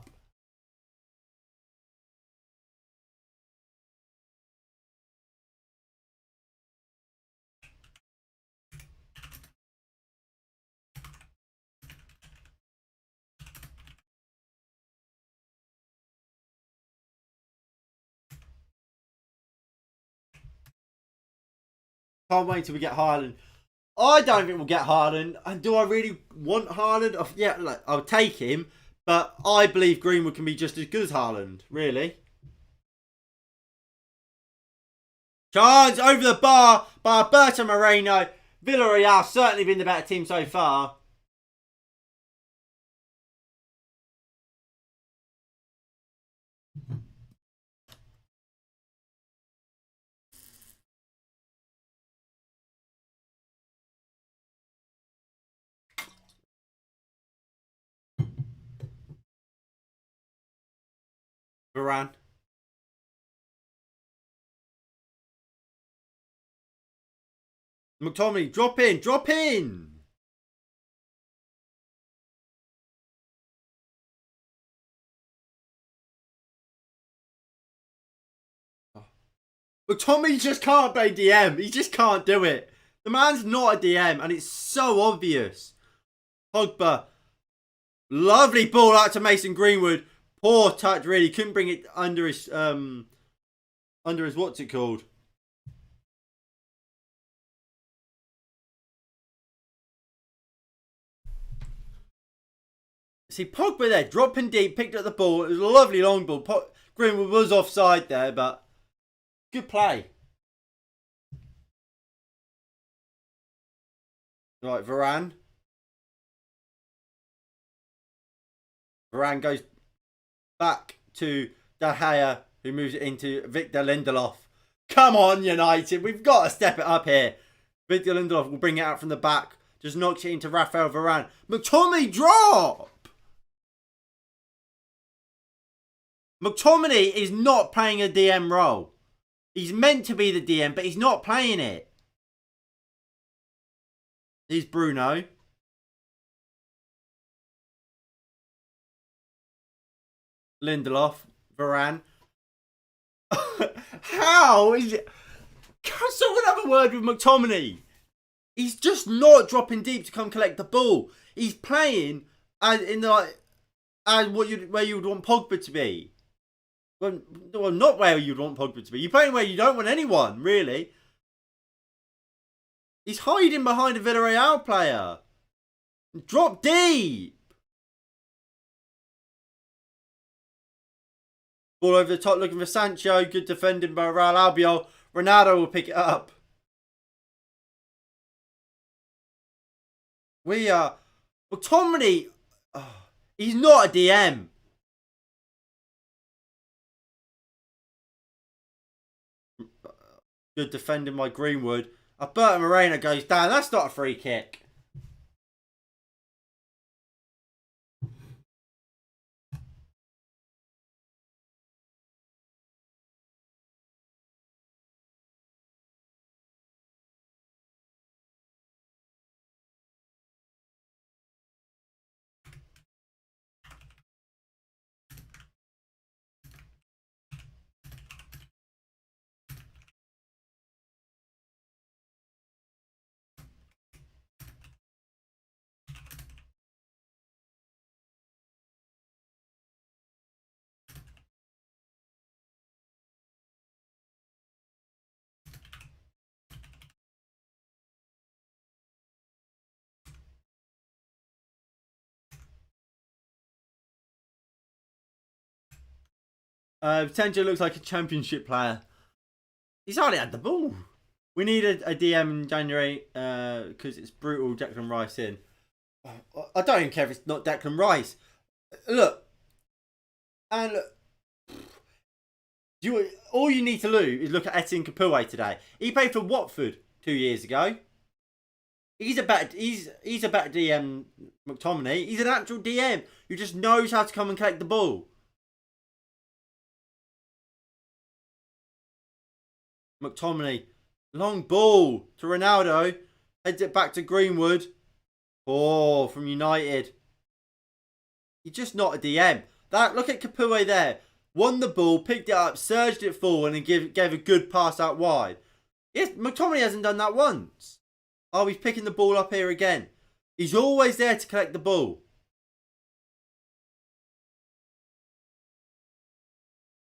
Can't wait till we get Haaland. I don't think we'll get Haaland. And do I really want Haaland? Yeah, like, I'll take him. But I believe Greenwood can be just as good as Haaland. Really. Chance over the bar by Alberto Moreno. Villarreal certainly been the better team so far. Varane. McTominay, drop in, drop in. McTominay just can't play DM. He just can't do it. The man's not a DM, and it's so obvious. Pogba. Lovely ball out to Mason Greenwood. Poor touch, really. Couldn't bring it under his what's it called? See, Pogba there, dropping deep, picked up the ball. It was a lovely long ball. Greenwood was offside there, but good play. Right, Varane. Varane goes back to De Gea, who moves it into Victor Lindelof. Come on, United. We've got to step it up here. Victor Lindelof will bring it out from the back. Just knocks it into Rafael Varane. McTominay drop! McTominay is not playing a DM role. He's meant to be the DM, but he's not playing it. Here's Bruno. Lindelof. Varane. How is it? Can someone have a word with McTominay? He's just not dropping deep to come collect the ball. He's playing as in the, like, as where you would want Pogba to be. Well, not where you'd want Pogba to be. You're playing where you don't want anyone, really. He's hiding behind a Villarreal player. Drop deep. Ball over the top looking for Sancho. Good defending by Real Albiol. Ronaldo will pick it up. We are... Well, Tomley... Oh, he's not a DM. Good defending by Greenwood. Alberto Moreno goes down. That's not a free kick. Potential looks like a championship player. He's hardly had the ball. We need a DM in January because it's brutal. Declan Rice in. I don't even care if it's not Declan Rice. Look, and look, all you need to do is look at Etienne Capoue today. He played for Watford 2 years ago. He's a better DM McTominay. He's an actual DM who just knows how to come and collect the ball. McTominay, long ball to Ronaldo, heads it back to Greenwood. Oh, from United. He's just not a DM. Look at Capoue there. Won the ball, picked it up, surged it forward, and gave a good pass out wide. Yes, McTominay hasn't done that once. Oh, he's picking the ball up here again. He's always there to collect the ball.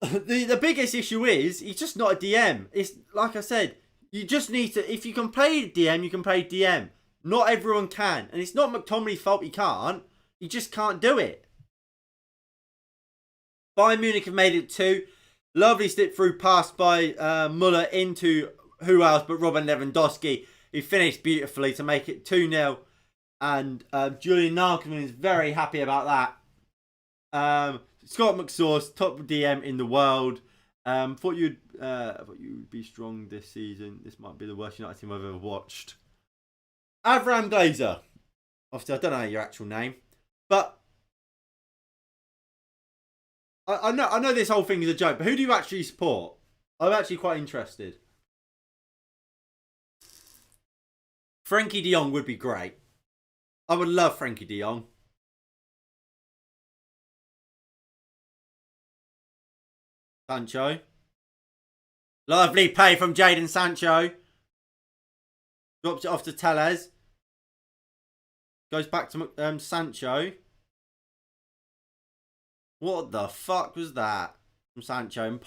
The biggest issue is he's just not a DM. It's like I said, you just need to, if you can play DM, you can play DM. Not everyone can. And it's not McTominay's fault he can't. He just can't do it. Bayern Munich have made it 2. Lovely slip through pass by Muller into who else but Robin Lewandowski. He finished beautifully to make it 2-0. And Julian Nagelsmann is very happy about that. Scott McSauce, top DM in the world. Thought you'd be strong this season. This might be the worst United team I've ever watched. Avram Glazer. Obviously, I don't know your actual name, but I know this whole thing is a joke. But who do you actually support? I'm actually quite interested. Frankie de Jong would be great. I would love Frankie de Jong. Sancho. Lovely play from Jadon Sancho. Drops it off to Tellez. Goes back to Sancho. What the fuck was that from Sancho? And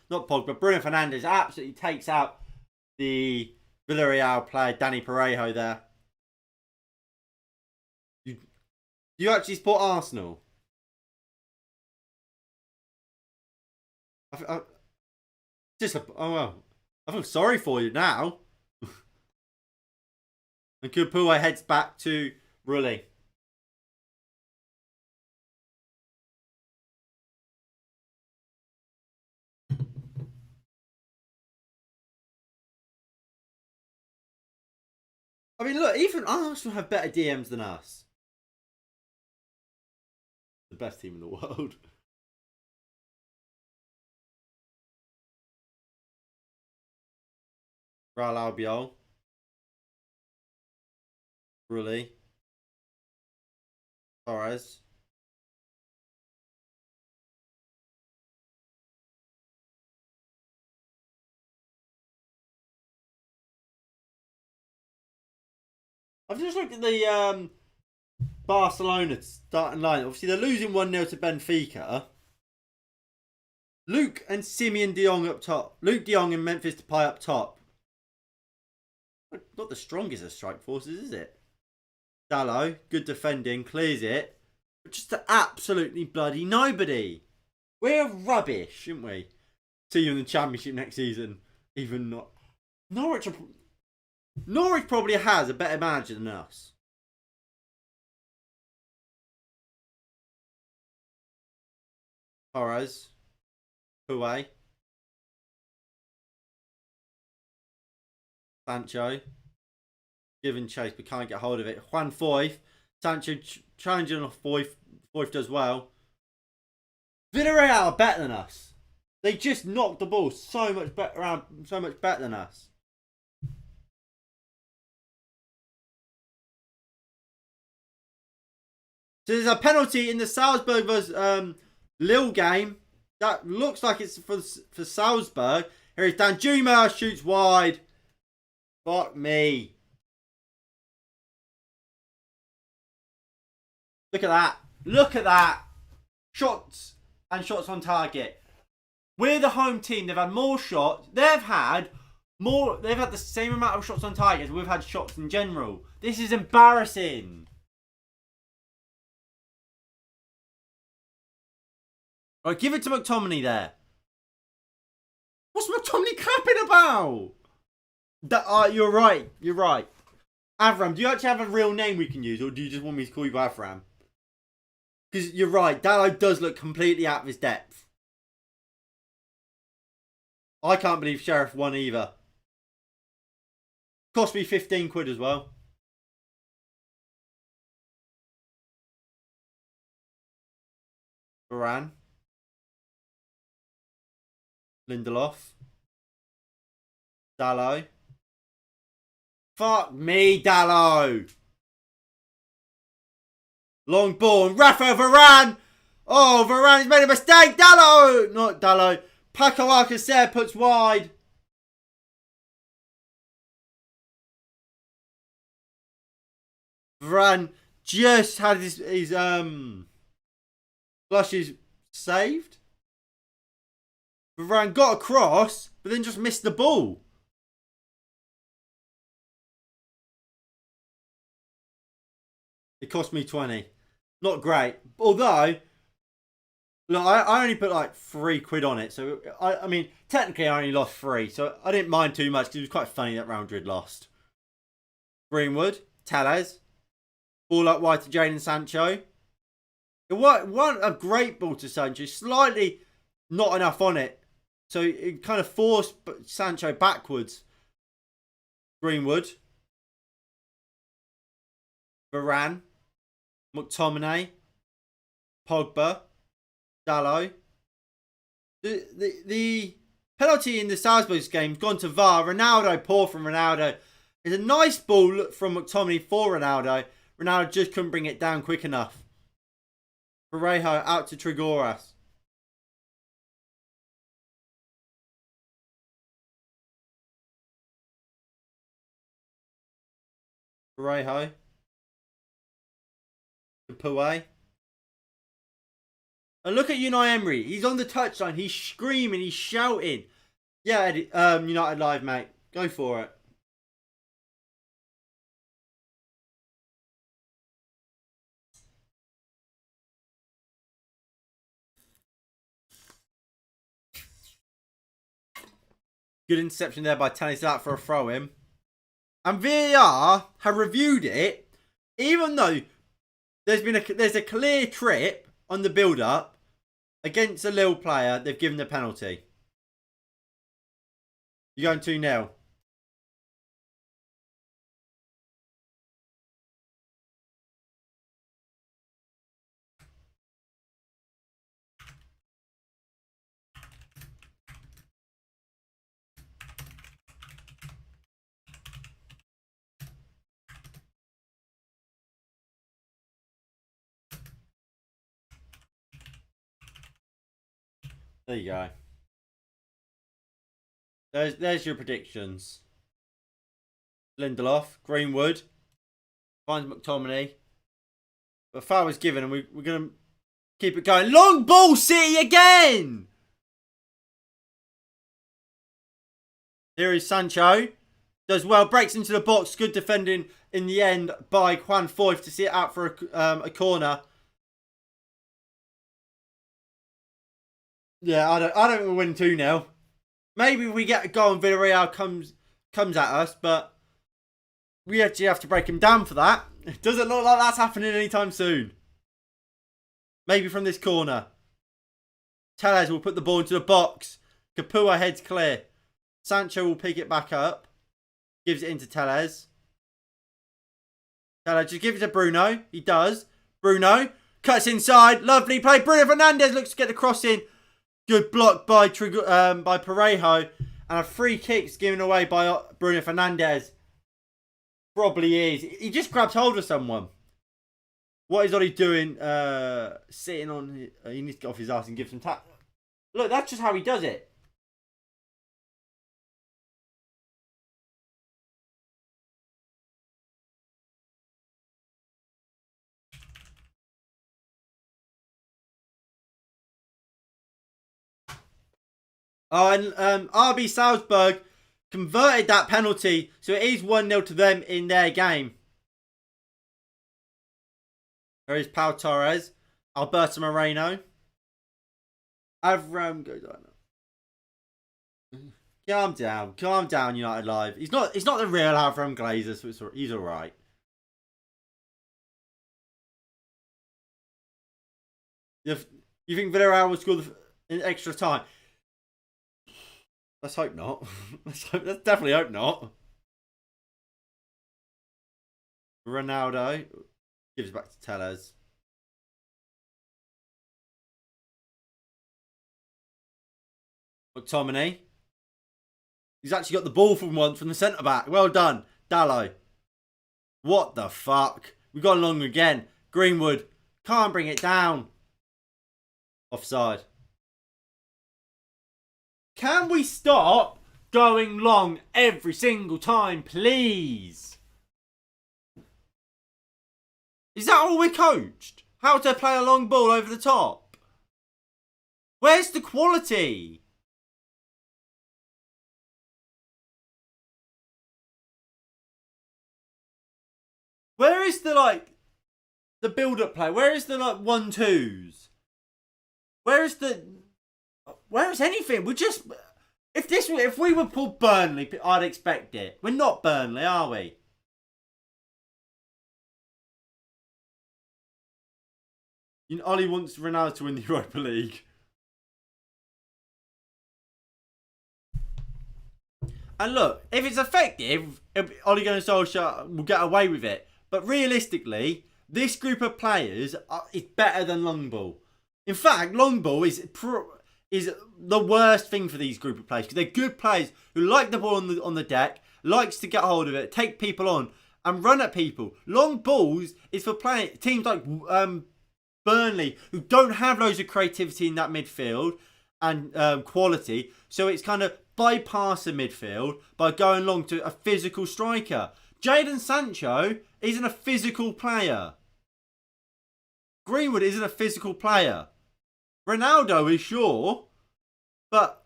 not Pogba, Bruno Fernandes absolutely takes out the Villarreal player, Danny Parejo there. You actually support Arsenal? I feel sorry for you now. And Capoue heads back to Rulli. I mean, look, even Arsenal have better DMs than us. The best team in the world. Real Albiol. Rulli. Torres. I've just looked at the Barcelona starting line. Obviously, they're losing 1-0 to Benfica. Luke and Simeon de Jong up top. Luke de Jong and Memphis Depay up top. Not the strongest of strike forces, is it? Dalot, good defending, clears it. But just to absolutely bloody nobody. We're rubbish, shouldn't we? See you in the Championship next season. Even not. Norwich probably has a better manager than us. Torres. Huawei. Sancho. Giving chase but can't get hold of it. Juan Foyth. Sancho challenging off Foyth. Foyth does well. Villarreal are better than us. They just knocked the ball so much better than us. So there's a penalty in the Salzburg versus Lille game. That looks like it's for Salzburg. Here is Danjuma, shoots wide. Fuck me. Look at that. Look at that. Shots and shots on target. We're the home team. They've had more shots. They've had the same amount of shots on target as we've had shots in general. This is embarrassing. Right, give it to McTominay there. What's McTominay clapping about? You're right. You're right. Avram, do you actually have a real name we can use, or do you just want me to call you Avram? Because you're right. Dalot does look completely out of his depth. I can't believe Sheriff won either. Cost me 15 quid as well. Varane. Lindelof. Dalot. Fuck me, Dalot. Long ball. Rafa Varane. Oh, Varane has made a mistake. Dalot. Not Dalot. Paco Alcacer puts wide. Varane just had his flushes saved. Varane got across, but then just missed the ball. It cost me 20. Not great. Although, look, I only put like 3 quid on it. So, I mean, technically I only lost 3. So, I didn't mind too much because it was quite funny that Real Madrid lost. Greenwood. Tellez. Ball up wide to Jadon Sancho. It wasn't a great ball to Sancho. Slightly not enough on it. So, it kind of forced Sancho backwards. Greenwood. Varane. McTominay. Pogba. Dalot. The penalty in the Salzburg game's gone to VAR. Ronaldo, poor from Ronaldo. It's a nice ball from McTominay for Ronaldo. Ronaldo just couldn't bring it down quick enough. Parejo out to Trigoras. Parejo. Puey. And look at Unai Emery. He's on the touchline. He's screaming. He's shouting. Yeah, Eddie, United Live, mate. Go for it. Good interception there by Tannis out for a throw-in. And VAR have reviewed it, even though there's a clear trip on the build-up against a Lille player. They've given the penalty. You're going 2-0. There you go. There's your predictions. Lindelof, Greenwood, Finds McTominay. But foul was given and we're going to keep it going. Long ball, City again! Here is Sancho. Does well, breaks into the box. Good defending in the end by Juan Foyth to see it out for a corner. Yeah, I don't think we'll win 2-0. Maybe we get a goal and Villarreal comes at us, but we actually have to break him down for that. It doesn't look like that's happening anytime soon. Maybe from this corner. Tellez will put the ball into the box. Kapua heads clear. Sancho will pick it back up. Gives it into Tellez. Tellez just gives it to Bruno. He does. Bruno cuts inside. Lovely play. Bruno Fernandes looks to get the cross in. Good block by Parejo. And a free kick given away by Bruno Fernandes. Probably is. He just grabs hold of someone. What is Ollie doing? Sitting on... he needs to get off his ass and give some tap. Look, that's just how he does it. Oh, and RB Salzburg converted that penalty, so it is 1-0 to them in their game. There is Pau Torres, Alberto Moreno. Avram goes on. Calm down, United Live. He's not the real Avram Glazer, so he's all right. You think Villarreal will score in extra time? Let's hope not. Let's definitely hope not. Ronaldo gives it back to Tellez. McTominay. He's actually got the ball from once from the centre back. Well done, Dallo. What the fuck? We've gone long again. Greenwood can't bring it down. Offside. Can we stop going long every single time, please? Is that all we're coached? How to play a long ball over the top? Where's the quality? Where is the build-up play? Where is the 1-2s? Where is anything? We're just... If we were pulled Burnley, I'd expect it. We're not Burnley, are we? Ollie wants Ronaldo to win the Europa League. And look, if it's effective, Ole Gunnar Solskjaer will get away with it. But realistically, this group of players is better than long ball. In fact, long ball is the worst thing for these group of players because they're good players who like the ball on the deck, likes to get hold of it, take people on, and run at people. Long balls is for teams like Burnley who don't have loads of creativity in that midfield and quality. So it's kind of bypass the midfield by going long to a physical striker. Jadon Sancho isn't a physical player. Greenwood isn't a physical player. Ronaldo is sure, but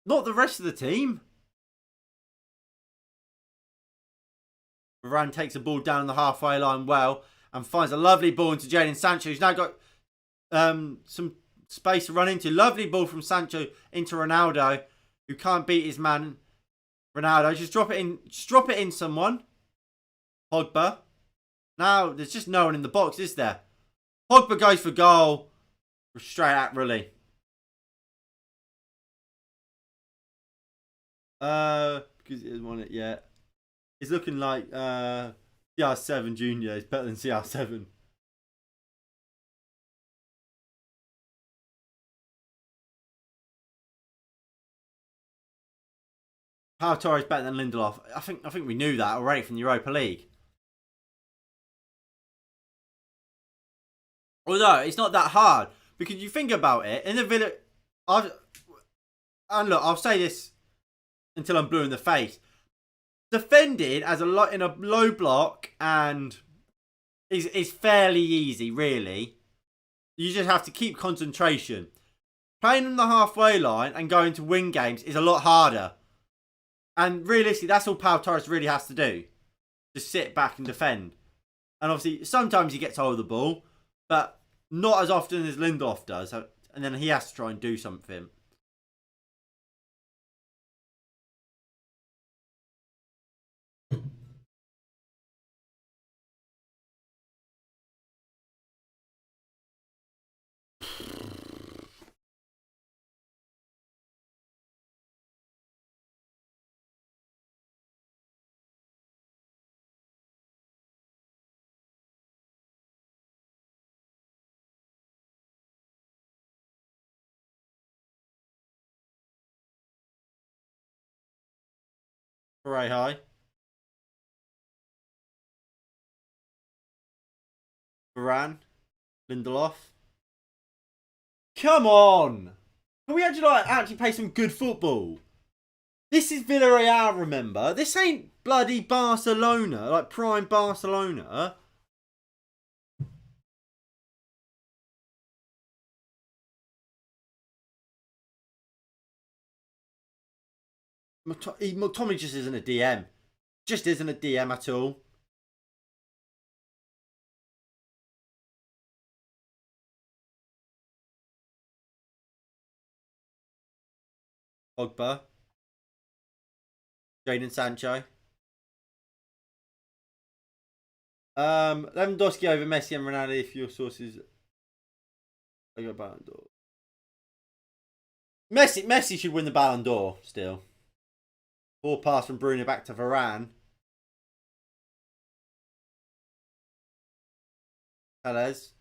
not the rest of the team. Varane takes the ball down the halfway line well and finds a lovely ball into Jadon Sancho, who's now got some space to run into. Lovely ball from Sancho into Ronaldo, who can't beat his man. Ronaldo, just drop it in someone. Pogba. Now, there's just no one in the box, is there? Pogba goes for goal. Straight at Rully. Because he hasn't won it yet. He's looking like CR7 Junior. He's better than CR7. Pau Torres better than Lindelof. I think we knew that already from the Europa League. Although it's not that hard because you think about it in the Villa. And look, I'll say this until I'm blue in the face. defending as a lot in a low block and is fairly easy, really. You just have to keep concentration. Playing on the halfway line and going to win games is a lot harder. And realistically, that's all Pau Torres really has to do. Just sit back and defend. And obviously, sometimes he gets hold of the ball, but not as often as Lindelof does. And then he has to try and do something. Hooray, high. Varane. Lindelof. Come on! Can we actually play some good football? This is Villarreal, remember? This ain't bloody Barcelona, like prime Barcelona. Tommy just isn't a DM. Just isn't a DM at all. Pogba. Jadon Sancho. Lewandowski over Messi and Ronaldo if your sources. I got Ballon d'Or. Messi should win the Ballon d'Or still. Ball pass from Bruno back to Varane. Telles.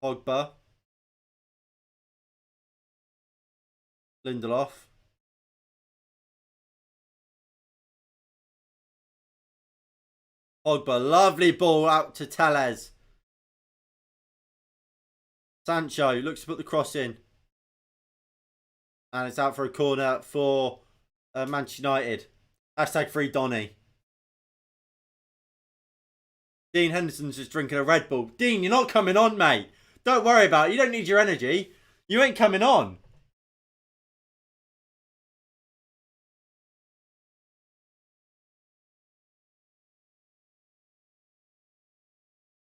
Pogba. Lindelof. Pogba, lovely ball out to Telles. Sancho looks to put the cross in. And it's out for a corner for Manchester United. Hashtag free Donny. Dean Henderson's just drinking a Red Bull. Dean, you're not coming on, mate. Don't worry about it. You don't need your energy. You ain't coming on.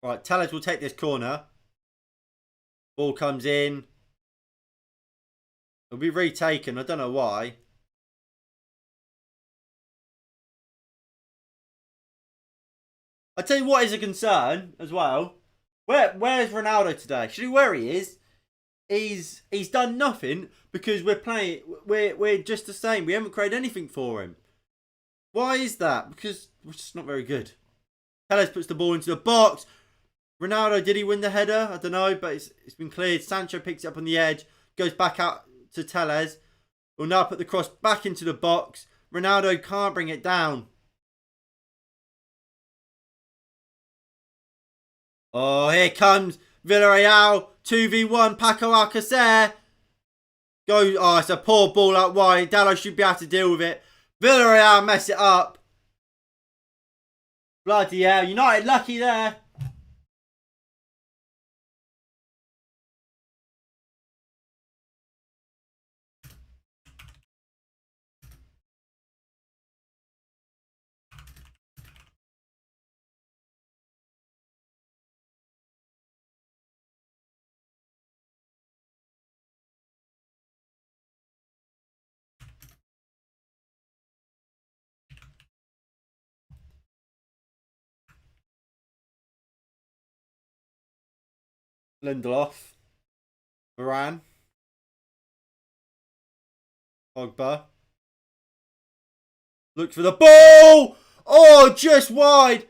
Right, Telles will take this corner. Ball comes in. It'll be retaken. I don't know why. I tell you what is a concern as well. Where's Ronaldo today? Should we where he is? He's done nothing because we're just the same. We haven't created anything for him. Why is that? Because we're just not very good. Telles puts the ball into the box. Ronaldo, did he win the header? I don't know, but it's been cleared. Sancho picks it up on the edge, goes back out to Telles. Will now put the cross back into the box. Ronaldo can't bring it down. Oh, here comes Villarreal. 2v1, Paco Alcacer. Oh, it's a poor ball out wide. Dallo should be able to deal with it. Villarreal mess it up. Bloody hell. United lucky there. Lindelof. Varane. Pogba. Looks for the ball. Oh, just wide.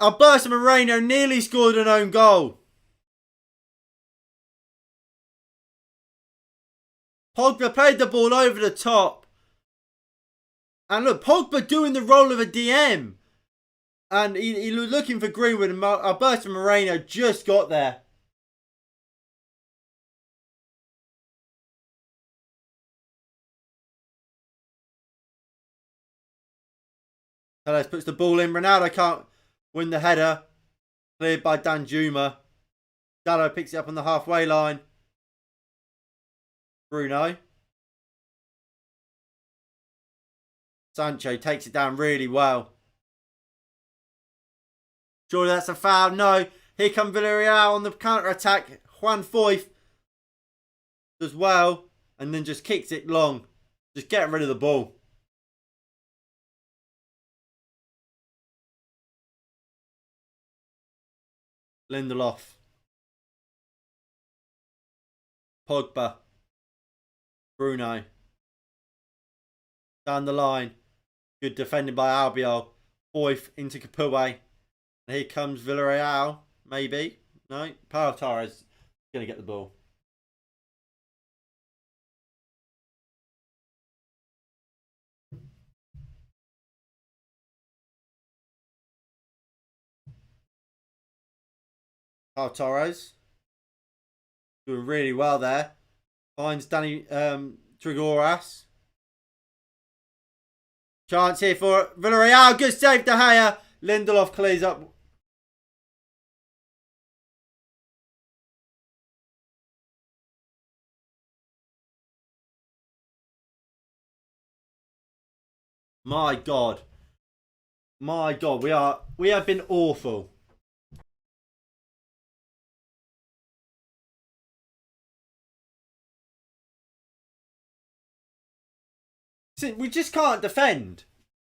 Alberto Moreno nearly scored an own goal. Pogba played the ball over the top. And look, Pogba doing the role of a DM. And he was looking for Greenwood and Alberto Moreno just got there. Telles puts the ball in. Ronaldo can't win the header. Cleared by Danjuma. Dallo picks it up on the halfway line. Bruno. Sancho takes it down really well. Surely that's a foul. No. Here come Villarreal on the counter-attack. Juan Foyth does well. And then just kicks it long. Just getting rid of the ball. Lindelof. Pogba. Bruno. Down the line. Good defending by Albiol. Foyth into Capoue. And here comes Villarreal. Maybe. No. Pau Torres is going to get the ball. Pau Torres. Doing really well there. Finds Danny Trigoras. Chance here for Villarreal. Good save, De Gea. Lindelof clears up. My God. My God. We have been awful. See, we just can't defend.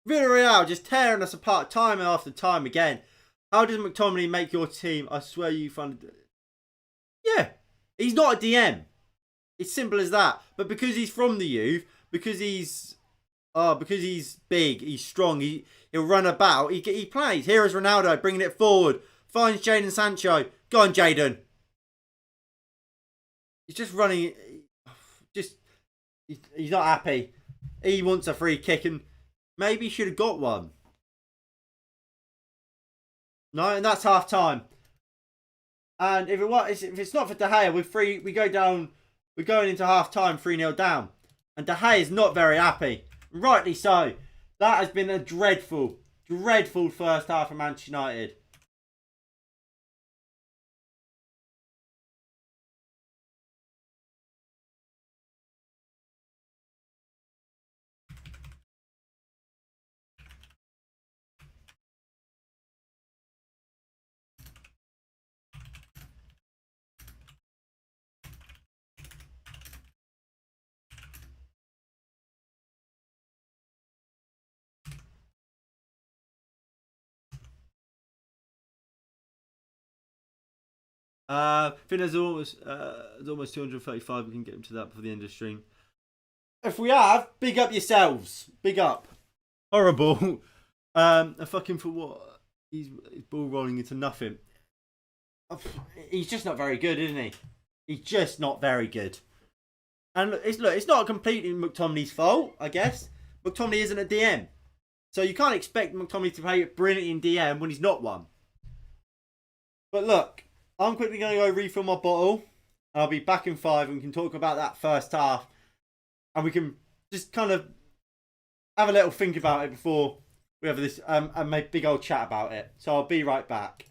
Villarreal just tearing us apart time after time again. How does McTominay make your team? I swear you find it. Yeah. He's not a DM. It's simple as that. But because he's from the youth, because he's big, he's strong, he'll run about, he plays. Here is Ronaldo bringing it forward. Finds Jadon Sancho. Go on, Jadon. He's just running. He's not happy. He wants a free kick and maybe he should have got one. No, and that's half time. And if it's not for De Gea, we go down. We're going into half time 3-0 down. And De Gea is not very happy. Rightly so. That has been a dreadful first half of Manchester United. I think there's almost 235. We can get into that before the end of the stream. If we have, big up yourselves. Big up. Horrible. A fucking for what? He's ball rolling into nothing. He's just not very good, isn't he? He's just not very good. And it's not completely McTominay's fault, I guess. McTominay isn't a DM. So you can't expect McTominay to play brilliantly in DM when he's not one. But look, I'm quickly going to go refill my bottle. I'll be back in 5 and we can talk about that first half. And we can just kind of have a little think about it before we have this a big old chat about it. So I'll be right back.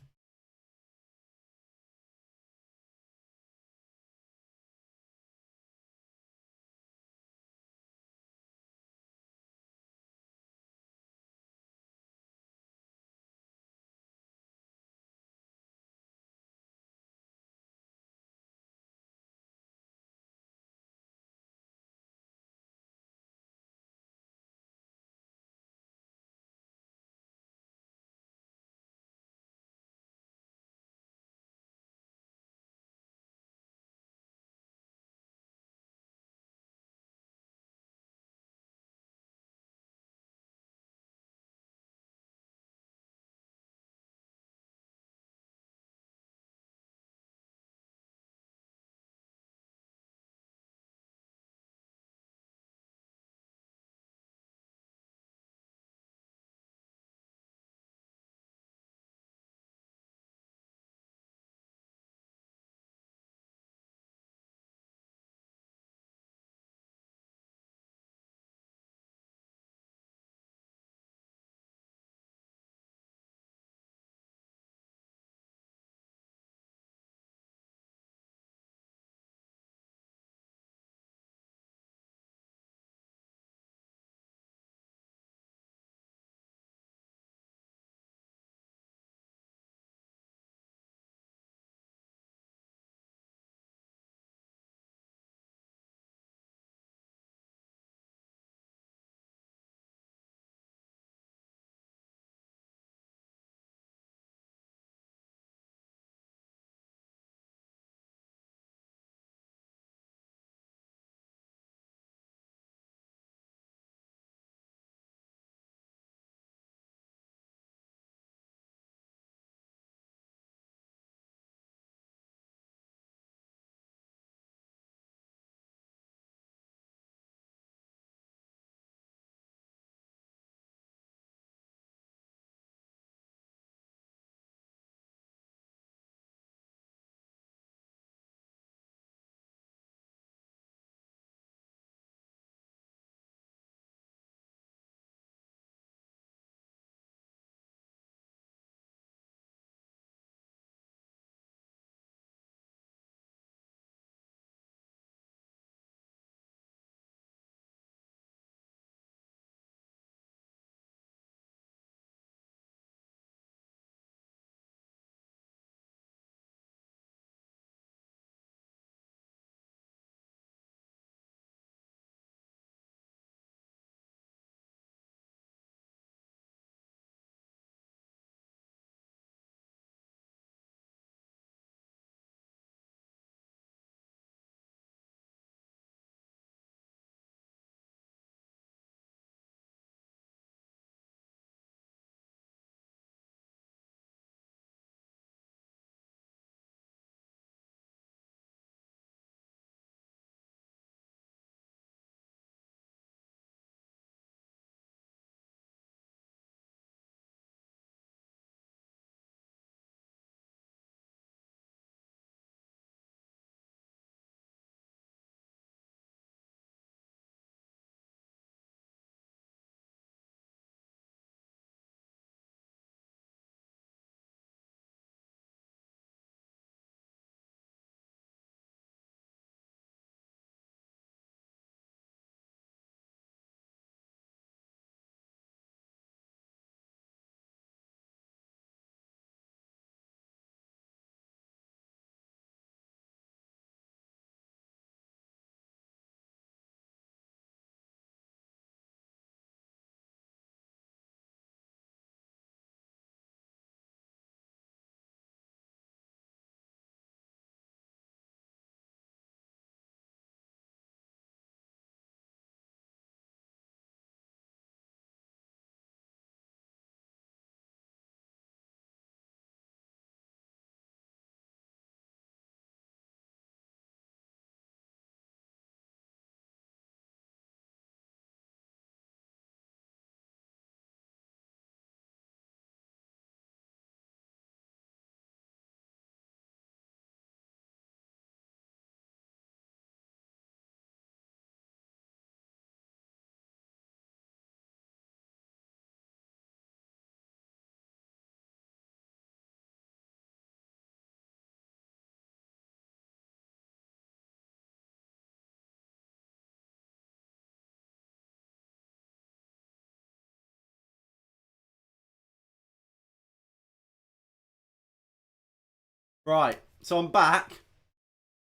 Right, so I'm back,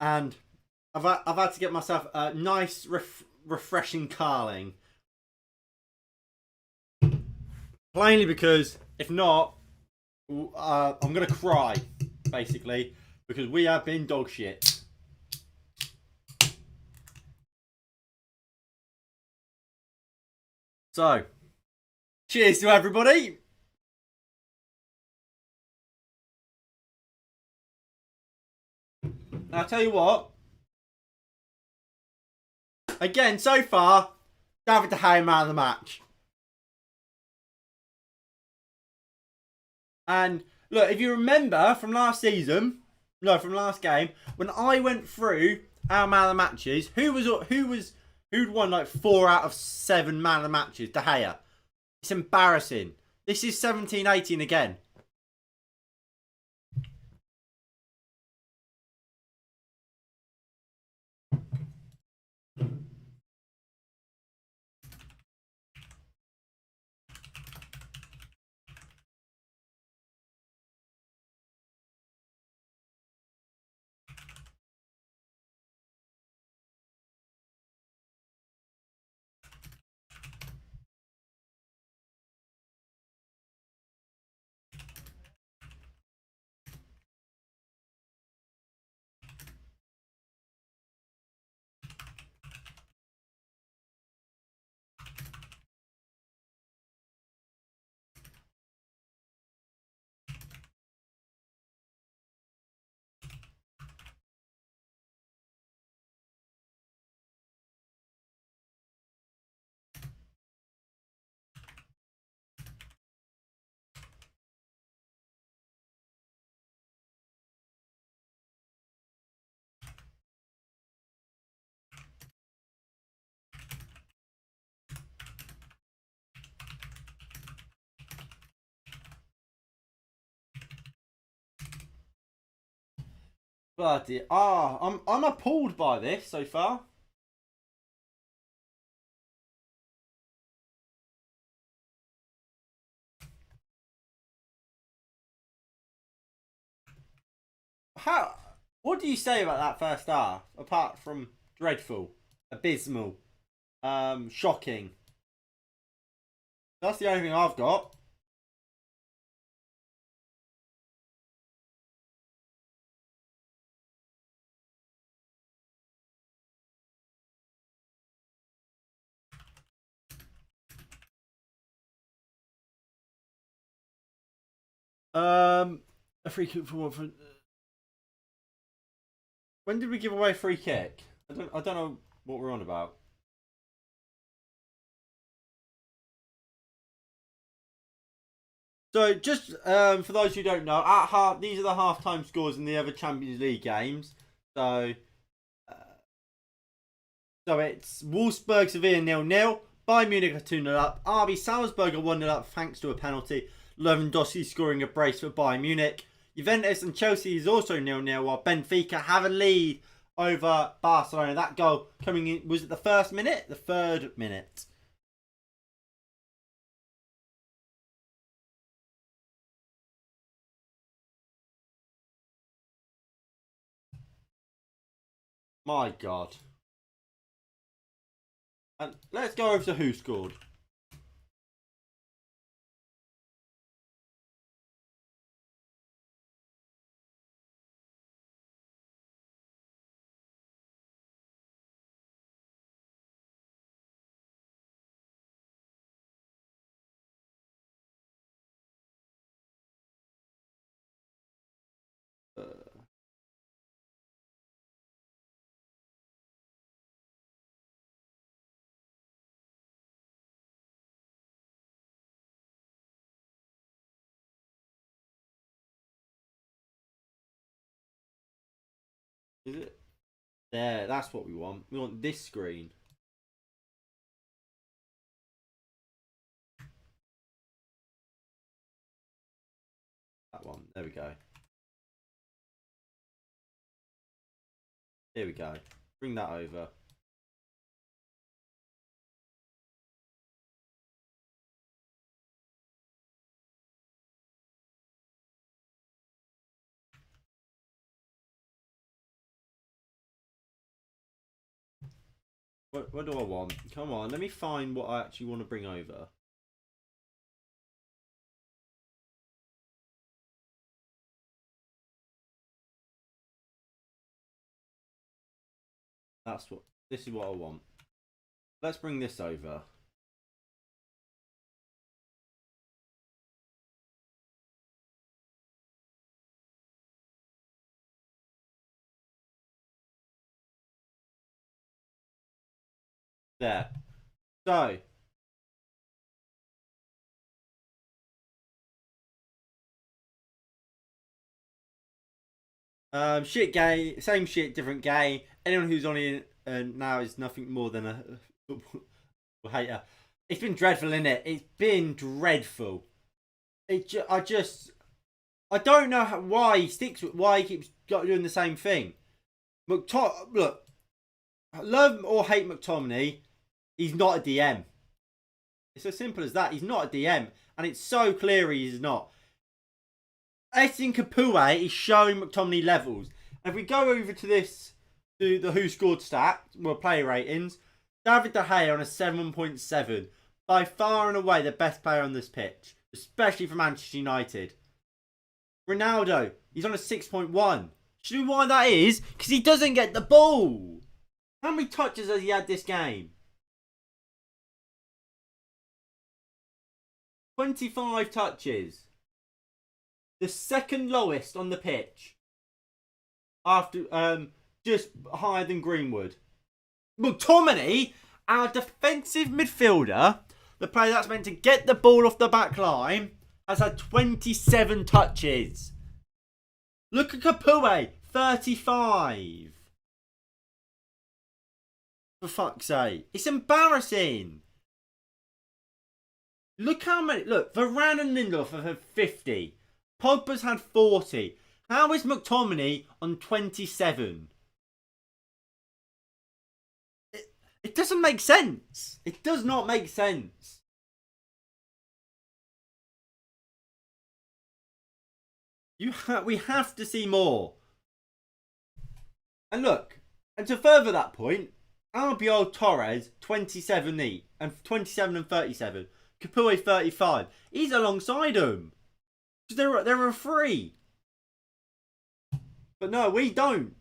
and I've had to get myself a nice, refreshing carling. Plainly because if not, I'm gonna cry, basically, because we have been dog shit. So, cheers to everybody. I'll tell you what. Again, so far, David De Gea man of the match. And look, if you remember from last season, no, from last game, when I went through our man of the matches, who'd won like 4 out of 7 man of the matches? De Gea. It's embarrassing. This is 17-18 again. Bloody I'm appalled by this so far. How? What do you say about that first half? Apart from dreadful, abysmal, shocking. That's the only thing I've got. Um, a free kick for what? When did we give away a free kick? I don't know what we're on about. So just for those who don't know, at half these are the half-time scores in the other Champions League games. So uh, so it's Wolfsburg Sevilla 0-0, Bayern Munich are 2-0 up, RB Salzburg are 1-0 up thanks to a penalty. Lewandowski scoring a brace for Bayern Munich. Juventus and Chelsea is also 0-0 while Benfica have a lead over Barcelona. That goal coming in, was it the first minute? The third minute. My God. And let's go over to who scored. Uh, is it? There, that's what we want. We want this screen. That one. There we go. Here we go. Bring that over. What do I want? Come on, let me find what I actually want to bring over. This is what I want. Let's bring this over. There. So. Shit game, same shit, different game. Anyone who's on it now is nothing more than a football hater. It's been dreadful, innit? It's been dreadful. I don't know why he sticks with, why he keeps doing the same thing. Look, love or hate McTominay, he's not a DM. It's as simple as that. He's not a DM, and it's so clear he's not. Etin Kapue is showing McTominay levels. And if we go over to this, to the who scored stat, well, player ratings, David De Gea on a 7.7. By far and away the best player on this pitch, especially for Manchester United. Ronaldo, he's on a 6.1. Do you know why that is? Because he doesn't get the ball. How many touches has he had this game? 25 touches. The second lowest on the pitch. After just higher than Greenwood. McTominay, our defensive midfielder, the player that's meant to get the ball off the back line, has had 27 touches. Look at Kapue, 35. For fuck's sake. It's embarrassing. Look how many. Look, Varane and Lindelof have had 50. Pogba's had 40. How is McTominay on 27? It doesn't make sense. It does not make sense. We have to see more. And look, and to further that point, Albiol Torres 27 each, and 27 and 37. Kapue 35. He's alongside him. They're a free. But no, we don't.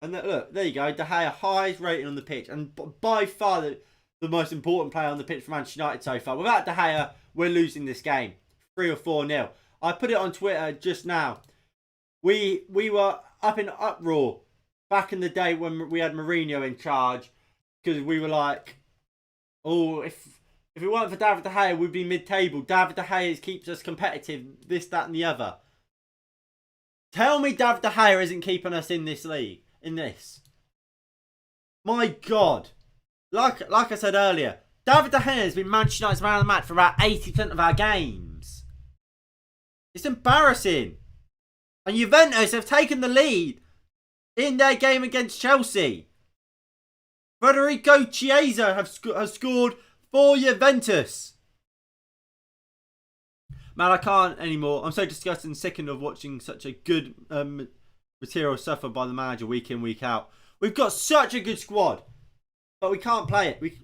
And look, there you go. De Gea, highest rating on the pitch. And by far the most important player on the pitch for Manchester United so far. Without De Gea, we're losing this game. 3 or 4-0. I put it on Twitter just now. We were up in uproar back in the day when we had Mourinho in charge. Because we were like, oh, if it weren't for David De Gea, we'd be mid-table. David De Gea keeps us competitive, this, that and the other. Tell me David De Gea isn't keeping us in this league. In this. My God. Like I said earlier, David De Gea has been Manchester United's man of the match for about 80% of our games. It's embarrassing. And Juventus have taken the lead in their game against Chelsea. Federico Chiesa has scored for Juventus. Man, I can't anymore. I'm so disgusted and sickened of watching such a good material suffer by the manager week in, week out. We've got such a good squad, but we can't play it. We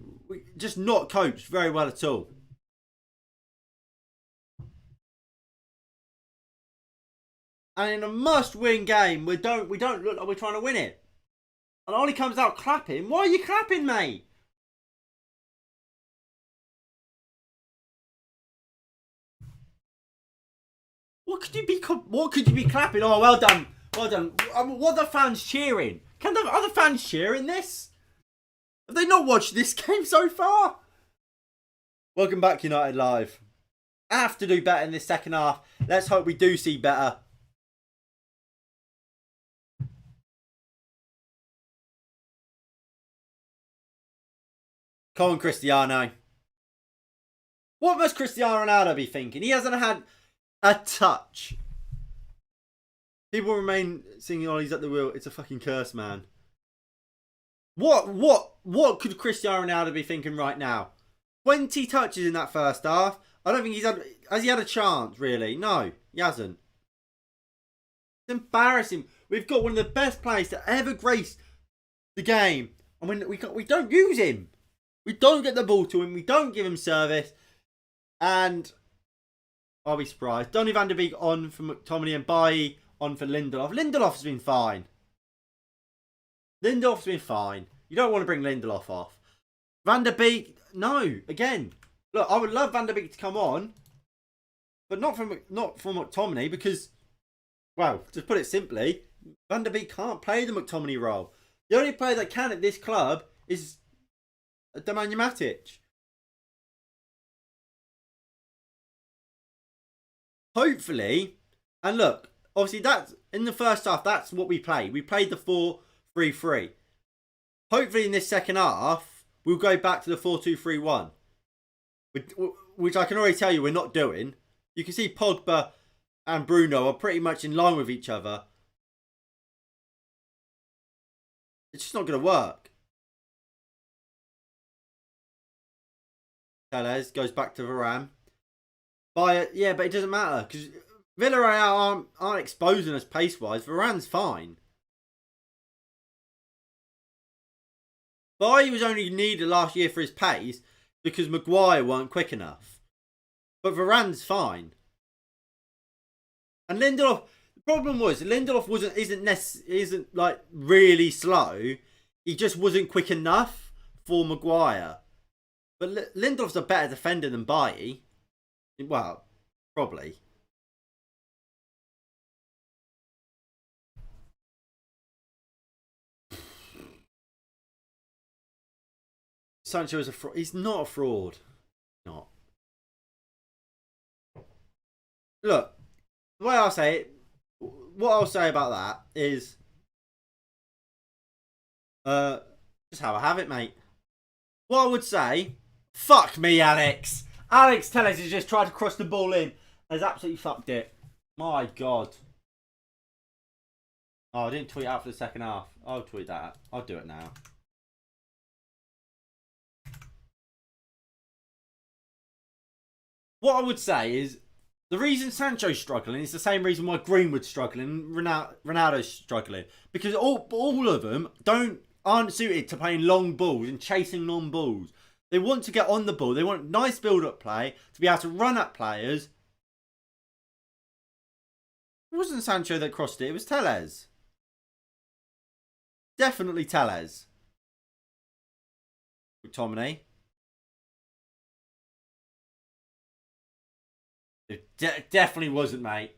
just not coached very well at all. And in a must-win game, we don't look like we're trying to win it. And Ollie comes out clapping. Why are you clapping, mate? What could you be clapping? Oh, well done. Well done. What are the fans cheering? Are the fans cheering this? Have they not watched this game so far? Welcome back, United Live. I have to do better in this second half. Let's hope we do see better. Come on, Cristiano. What must Cristiano Ronaldo be thinking? He hasn't had a touch. People remain singing, oh, he's at the wheel. It's a fucking curse, man. What could Cristiano Ronaldo be thinking right now? 20 touches in that first half. I don't think has he had a chance, really? No, he hasn't. It's embarrassing. We've got one of the best players to ever grace the game, and when we don't use him, we don't get the ball to him, we don't give him service, and I'll be surprised. Donny van der Beek on for McTominay and Bailly on for Lindelof. Lindelof's been fine. Lindelof's been fine. You don't want to bring Lindelof off. Van der Beek, no. Again, look, I would love Van der Beek to come on, but not for McTominay because, well, to put it simply, Van der Beek can't play the McTominay role. The only player that can at this club is Nemanja Matic. Hopefully, and look, obviously that's in the first half, that's what we played. We played the 4-3-3. Hopefully in this second half, we'll go back to the 4-2-3-1. Which I can already tell you we're not doing. You can see Pogba and Bruno are pretty much in line with each other. It's just not going to work. Tellez goes back to Varane. Yeah, but it doesn't matter because Villarreal aren't exposing us pace-wise. Varane's fine. Bailly was only needed last year for his pace because Maguire weren't quick enough. But Varane's fine. And Lindelof, the problem was Lindelof isn't like really slow. He just wasn't quick enough for Maguire. But Lindelof's a better defender than Bailly. Well, probably. Sancho is a fraud. He's not a fraud. Not. Look, the way I'll say it, what I'll say about that is, just how I have it, mate. What I would say, fuck me, Alex. Alex Tellez has just tried to cross the ball in. Has absolutely fucked it. My God. Oh, I didn't tweet out for the second half. I'll tweet that. I'll do it now. What I would say is, the reason Sancho's struggling is the same reason why Greenwood's struggling, Ronaldo's struggling. Because all of them aren't suited to playing long balls and chasing long balls. They want to get on the ball. They want nice build-up play to be able to run at players. It wasn't Sancho that crossed it. It was Tellez. Definitely Tellez. McTominay. It definitely wasn't, mate.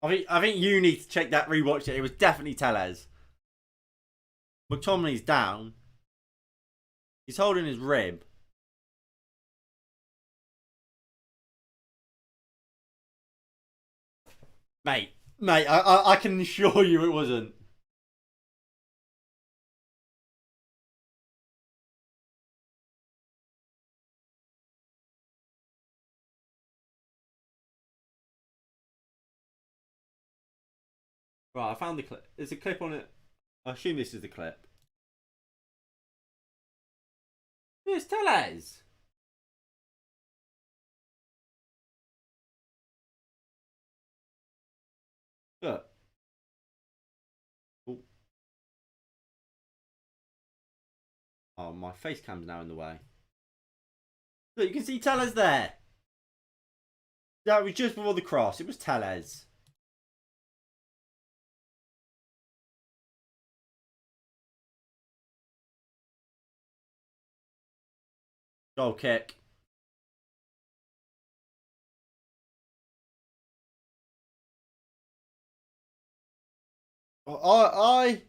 I think you need to check that, rewatch it. It was definitely Tellez. McTominay's down. He's holding his rib. Mate, I can assure you it wasn't. Right, I found the clip. There's a clip on it. I assume this is the clip. It's Tellez. Look. Oh, my face cam's now in the way. Look, you can see Tellez there. That was just before the cross. It was Tellez. Goal kick. I'm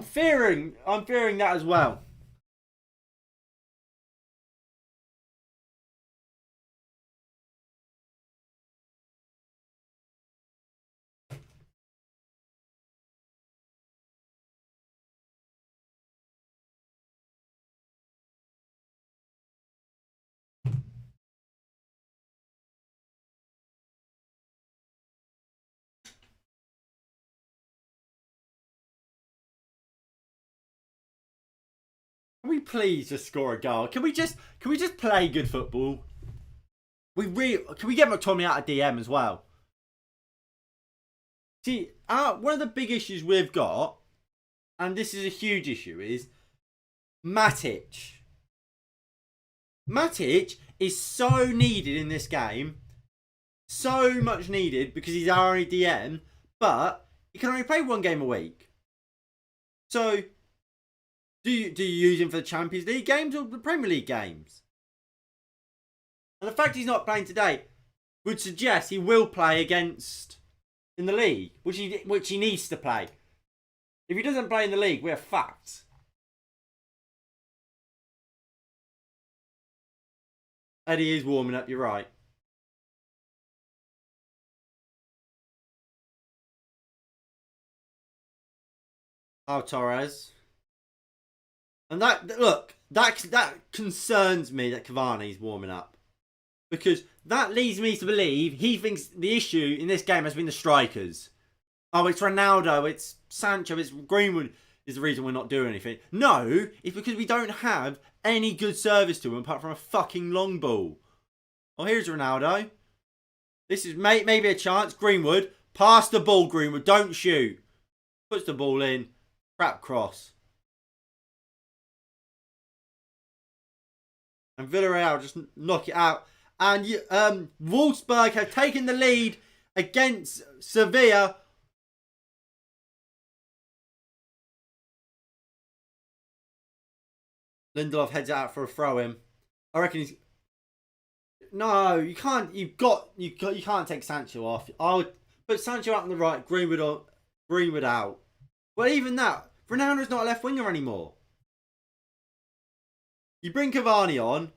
fearing that as well. Can we please just score a goal? Can we just play good football? Can we get McTominay out of DM as well? See, one of the big issues we've got, and this is a huge issue, is Matic. Matic is so needed in this game. So much needed because he's our only DM, but he can only play one game a week. So, do you use him for the Champions League games or the Premier League games? And the fact he's not playing today would suggest he will play against in the league, which he needs to play. If he doesn't play in the league, we're fucked. Eddie is warming up. You're right. Oh, Torres. And that concerns me that Cavani's warming up. Because that leads me to believe he thinks the issue in this game has been the strikers. Oh, it's Ronaldo, it's Sancho, it's Greenwood is the reason we're not doing anything. No, it's because we don't have any good service to him apart from a fucking long ball. Oh, here's Ronaldo. This is maybe a chance. Greenwood, pass the ball, Greenwood, don't shoot. Puts the ball in. Crap cross. And Villarreal just knock it out. And Wolfsburg have taken the lead against Sevilla. Lindelof heads out for a throw-in. I reckon he's... No, you can't. You can't take Sancho off. I would put Sancho out on the right. Greenwood out. Well, even that, Ronaldo's not a left winger anymore. You bring Cavani on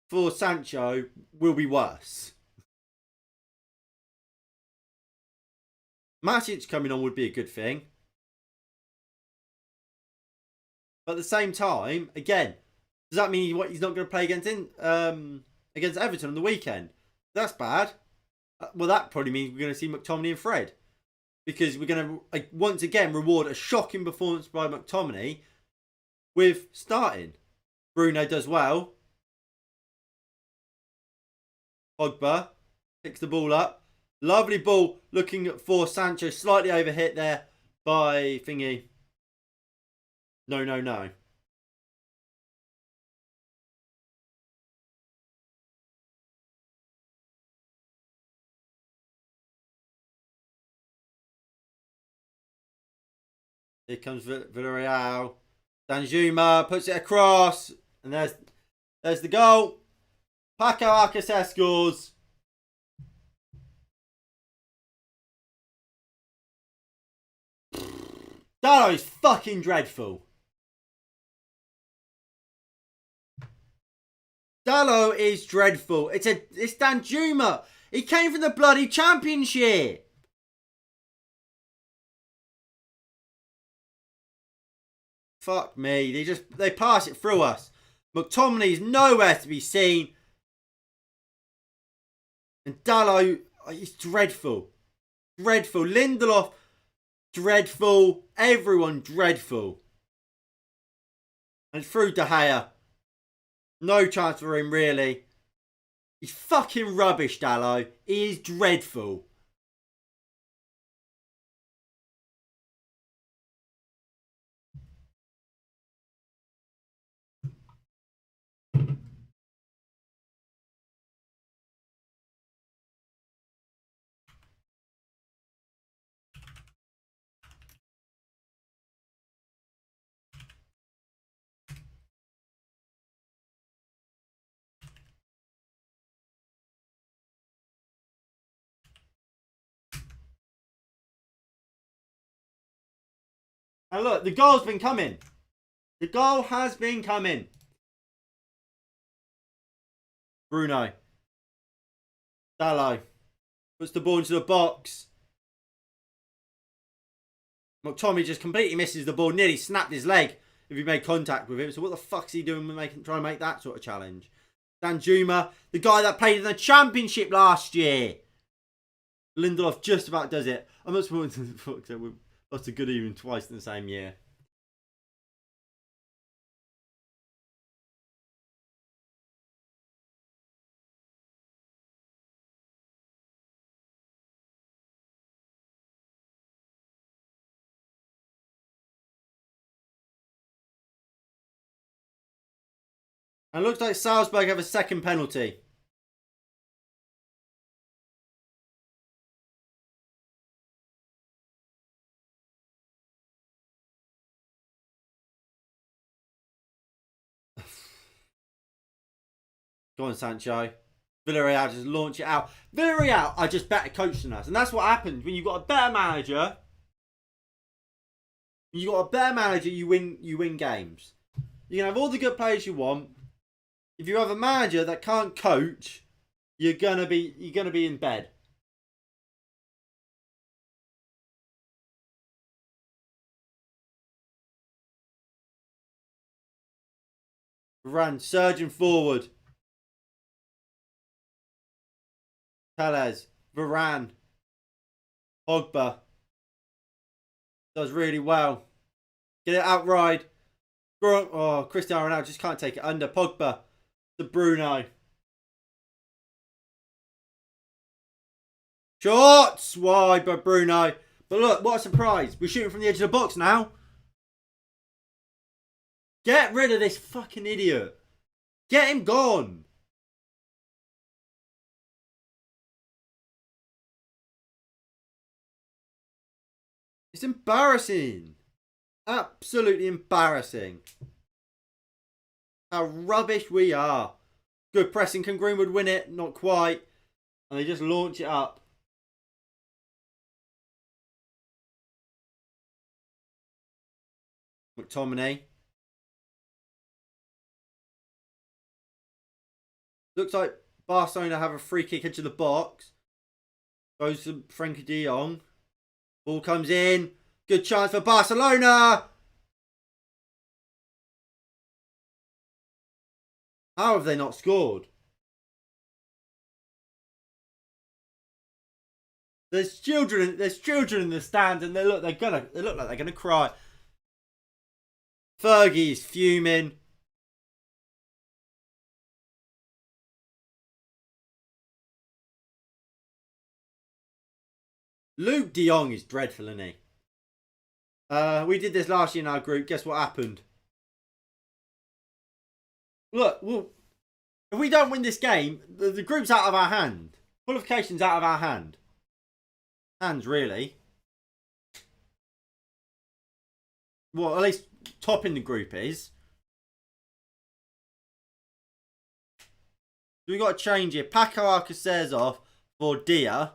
for Sancho, will be worse. Matic coming on would be a good thing. But at the same time, again, does that mean he's not going to play against Everton on the weekend? That's bad. Well, that probably means we're going to see McTominay and Fred. Because we're going to, once again, reward a shocking performance by McTominay with starting. Bruno does well. Pogba picks the ball up. Lovely ball looking for Sancho. Slightly overhit there by Thingy. No. Here comes Villarreal. Danjuma puts it across. And there's the goal. Paco Alcacer scores. That is fucking dreadful. Dallo is dreadful. It's Danjuma. He came from the bloody Championship. Fuck me. They pass it through us. McTominay's nowhere to be seen. And Dallo is dreadful. Dreadful. Lindelof, dreadful. Everyone dreadful. And through De Gea. No chance for him, really. He's fucking rubbish, Dallo. He is dreadful. And look, the goal's been coming. The goal has been coming. Bruno. Dallo. Puts the ball into the box. McTominay just completely misses the ball. Nearly snapped his leg if he made contact with him. So what the fuck's he doing with trying to make that sort of challenge? Danjuma, the guy that played in the Championship last year. Lindelof just about does it. I'm not supposed to fuck that we lost a good even twice in the same year. And it looks like Salzburg have a second penalty. Go on, Sancho. Villarreal just launch it out. Villarreal are just better coached than us. And that's what happens when you've got a better manager. You got a better manager, you win games. You can have all the good players you want. If you have a manager that can't coach, you're gonna be in bed. Varane surging forward. Tellez, Varane, Pogba does really well. Get it outright. Oh, Cristiano Ronaldo just can't take it under. Pogba to Bruno. Shots wide by Bruno. But look, what a surprise. We're shooting from the edge of the box now. Get rid of this fucking idiot. Get him gone. It's embarrassing. Absolutely embarrassing. How rubbish we are. Good pressing. Can Greenwood win it? Not quite. And they just launch it up. McTominay. Looks like Barcelona have a free kick into the box. Goes to Frenkie de Jong. Ball comes in. Good chance for Barcelona. How have they not scored? There's children in the stands, and they look like they're gonna cry. Fergie's fuming. Luke de Jong is dreadful, isn't he? We did this last year in our group. Guess what happened? Look, well, if we don't win this game, the group's out of our hand. Qualification's out of our hand. Hands, really. Well, at least topping the group is. So we've got to change it. Paco Alcacer's off for Dia.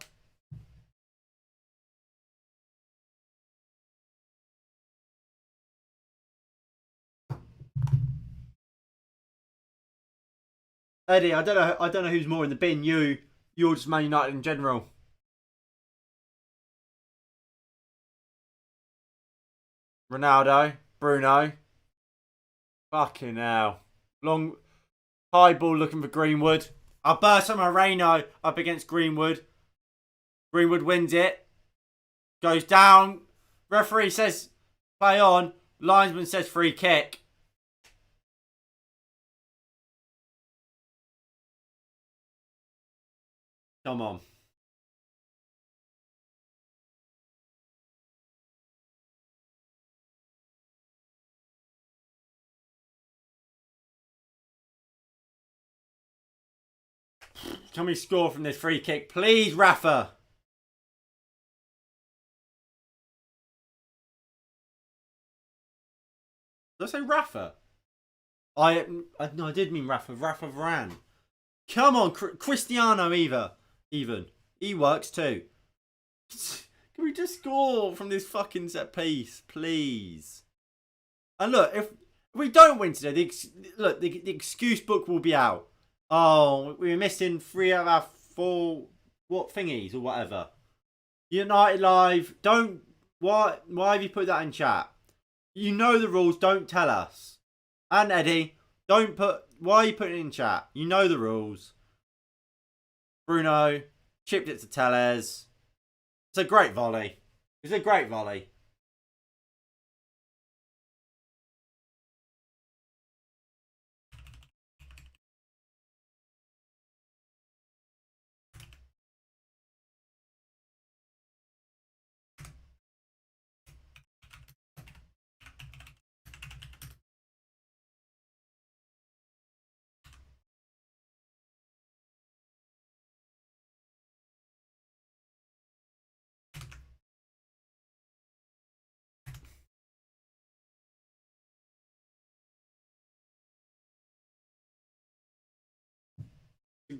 Eddie, I don't know who's more in the bin. You're just Man United in general. Ronaldo, Bruno. Fucking hell. Long high ball looking for Greenwood. Alberto Moreno up against Greenwood. Greenwood wins it. Goes down. Referee says play on. Linesman says free kick. Come on. Can we score from this free kick? Please, Rafa. Did I say Rafa? No, I did mean Rafa. Rafa Varane. Come on, Cristiano even. He works too. Can we just score from this fucking set piece, please? And look, if we don't win today, the excuse book will be out. Oh, we were missing 3 out of our 4 thingies or whatever. United Live, don't. Why have you put that in chat? You know the rules. Don't tell us. And Eddie, don't put. Why are you putting it in chat? You know the rules. Bruno chipped it to Tellez. It's a great volley. It's a great volley.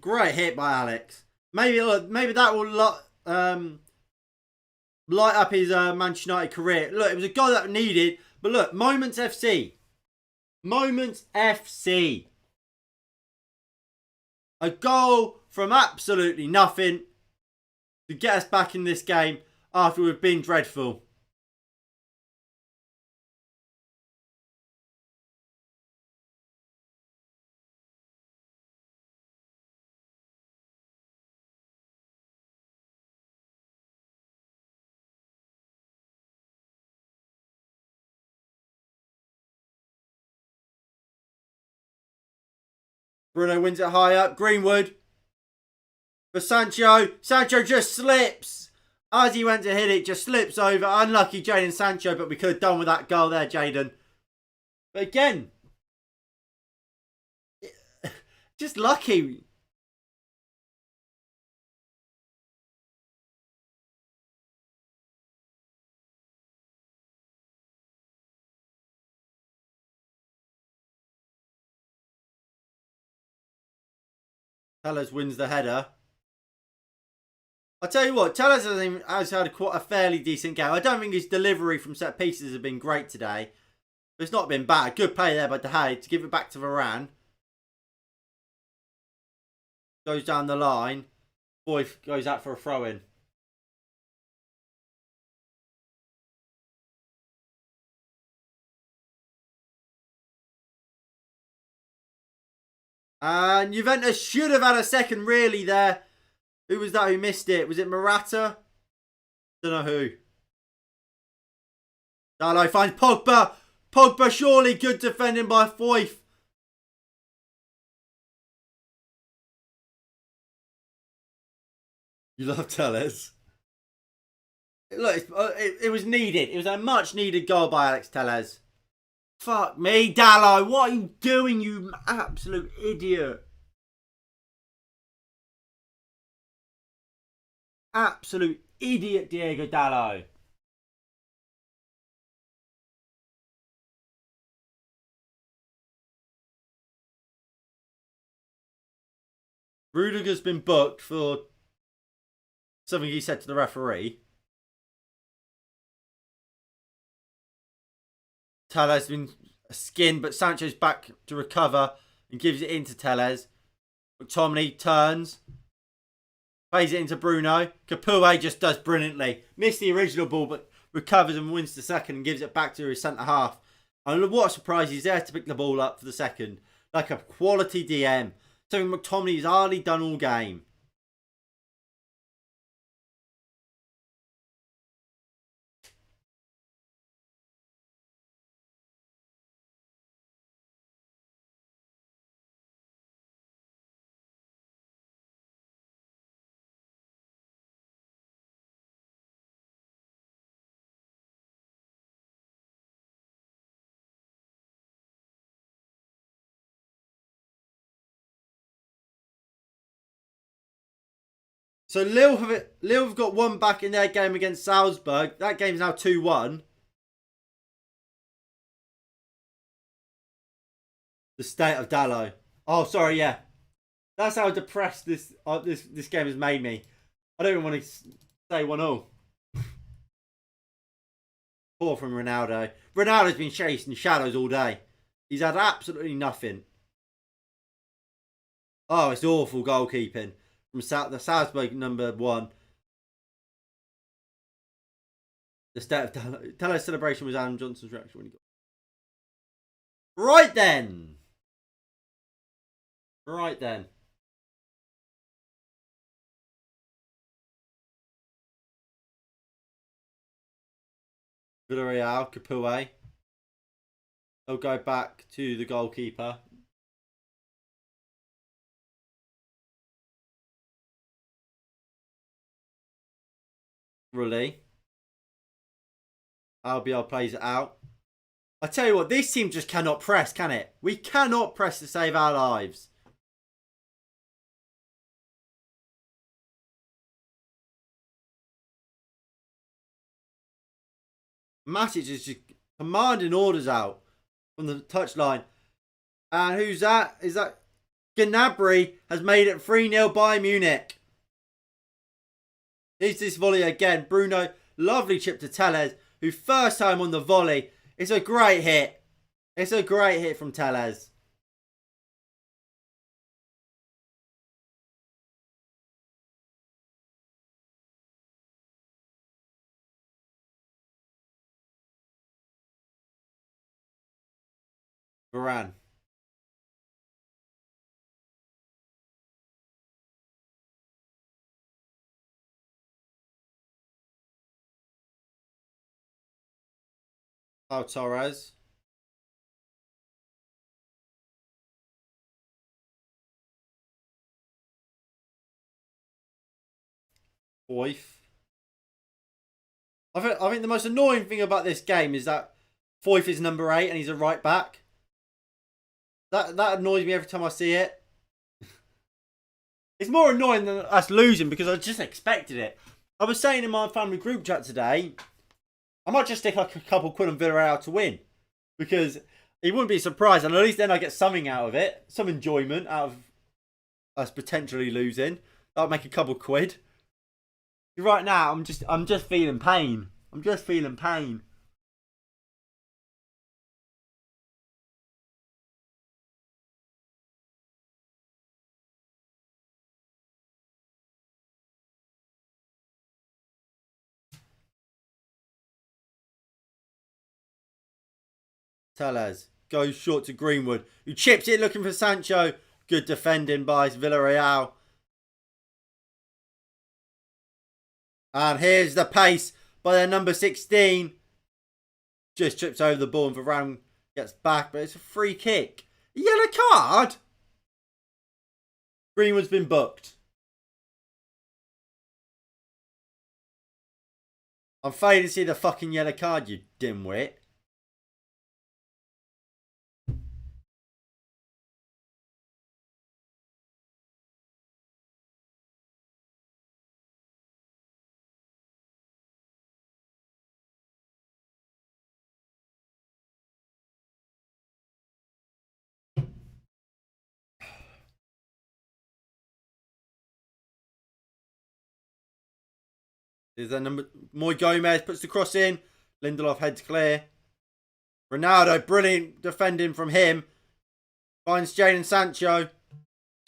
Great hit by Alex. Maybe maybe that will light up his Manchester United career. Look, it was a goal that needed. But look, Moments FC. Moments FC. A goal from absolutely nothing to get us back in this game after we've been dreadful. Bruno wins it high up. Greenwood. For Sancho. Sancho just slips. As he went to hit it, just slips over. Unlucky Jadon Sancho, but we could have done with that goal there, Jadon. But again, just lucky. Tellers wins the header. I'll tell you what, Tellers has had quite a fairly decent game. I don't think his delivery from set pieces has been great today. But it's not been bad. Good play there by De Gea to give it back to Varane. Goes down the line. Boy goes out for a throw-in. And Juventus should have had a second really there. Who was that who missed it? Was it Morata? Don't know who. Dalot finds Pogba. Pogba surely good defending by Foyth. You love Tellez. Look, it was needed. It was a much needed goal by Alex Tellez. Fuck me, Dalot. What are you doing, you absolute idiot? Absolute idiot, Diego Dalot. Rudiger's been booked for something he said to the referee. Tellez been skinned, but Sancho's back to recover and gives it into Tellez. McTominay turns. Plays it into Bruno. Capoue just does brilliantly. Missed the original ball, but recovers and wins the second and gives it back to his centre half. And what a surprise, he's there to pick the ball up for the second. Like a quality DM. Something McTominay's hardly done all game. So Lille have got one back in their game against Salzburg. That game's now 2-1. The state of Dalot. Oh, sorry, yeah. That's how depressed this game has made me. I don't even want to say 1-0. Poor from Ronaldo. Ronaldo's been chasing shadows all day. He's had absolutely nothing. Oh, it's awful goalkeeping from the Salzburg #1. The state of Dalot's celebration was Adam Johnson's reaction when he got. Right then. Right then. Villarreal, Capoue. They'll go back to the goalkeeper. Rulli. RBL plays it out. I tell you what, this team just cannot press, can it? We cannot press to save our lives. Matic is just commanding orders out from the touchline. And who's that? Is that Gnabry has made it 3-0 by Munich. Here's this volley again. Bruno, lovely chip to Telles, who first time on the volley. It's a great hit. It's a great hit from Telles. Varane. Oh, Torres. Boyf. I think the most annoying thing about this game is that Foyth is number 8 and he's a right back. That annoys me every time I see it. It's more annoying than us losing because I just expected it. I was saying in my family group chat today, I might just stick like a couple quid on Villarreal to win. Because he wouldn't be surprised, and at least then I get something out of it. Some enjoyment out of us potentially losing. That'll make a couple quid. Right now, I'm just feeling pain. I'm just feeling pain. Tellez goes short to Greenwood, who chips it looking for Sancho. Good defending by Villarreal. And here's the pace by their number 16. Just trips over the ball and Varane gets back, but it's a free kick. A yellow card? Greenwood's been booked. I'm failing to see the fucking yellow card, you dimwit. There's a number. Moy Gomez puts the cross in. Lindelof heads clear. Ronaldo, brilliant defending from him. Finds Jadon Sancho.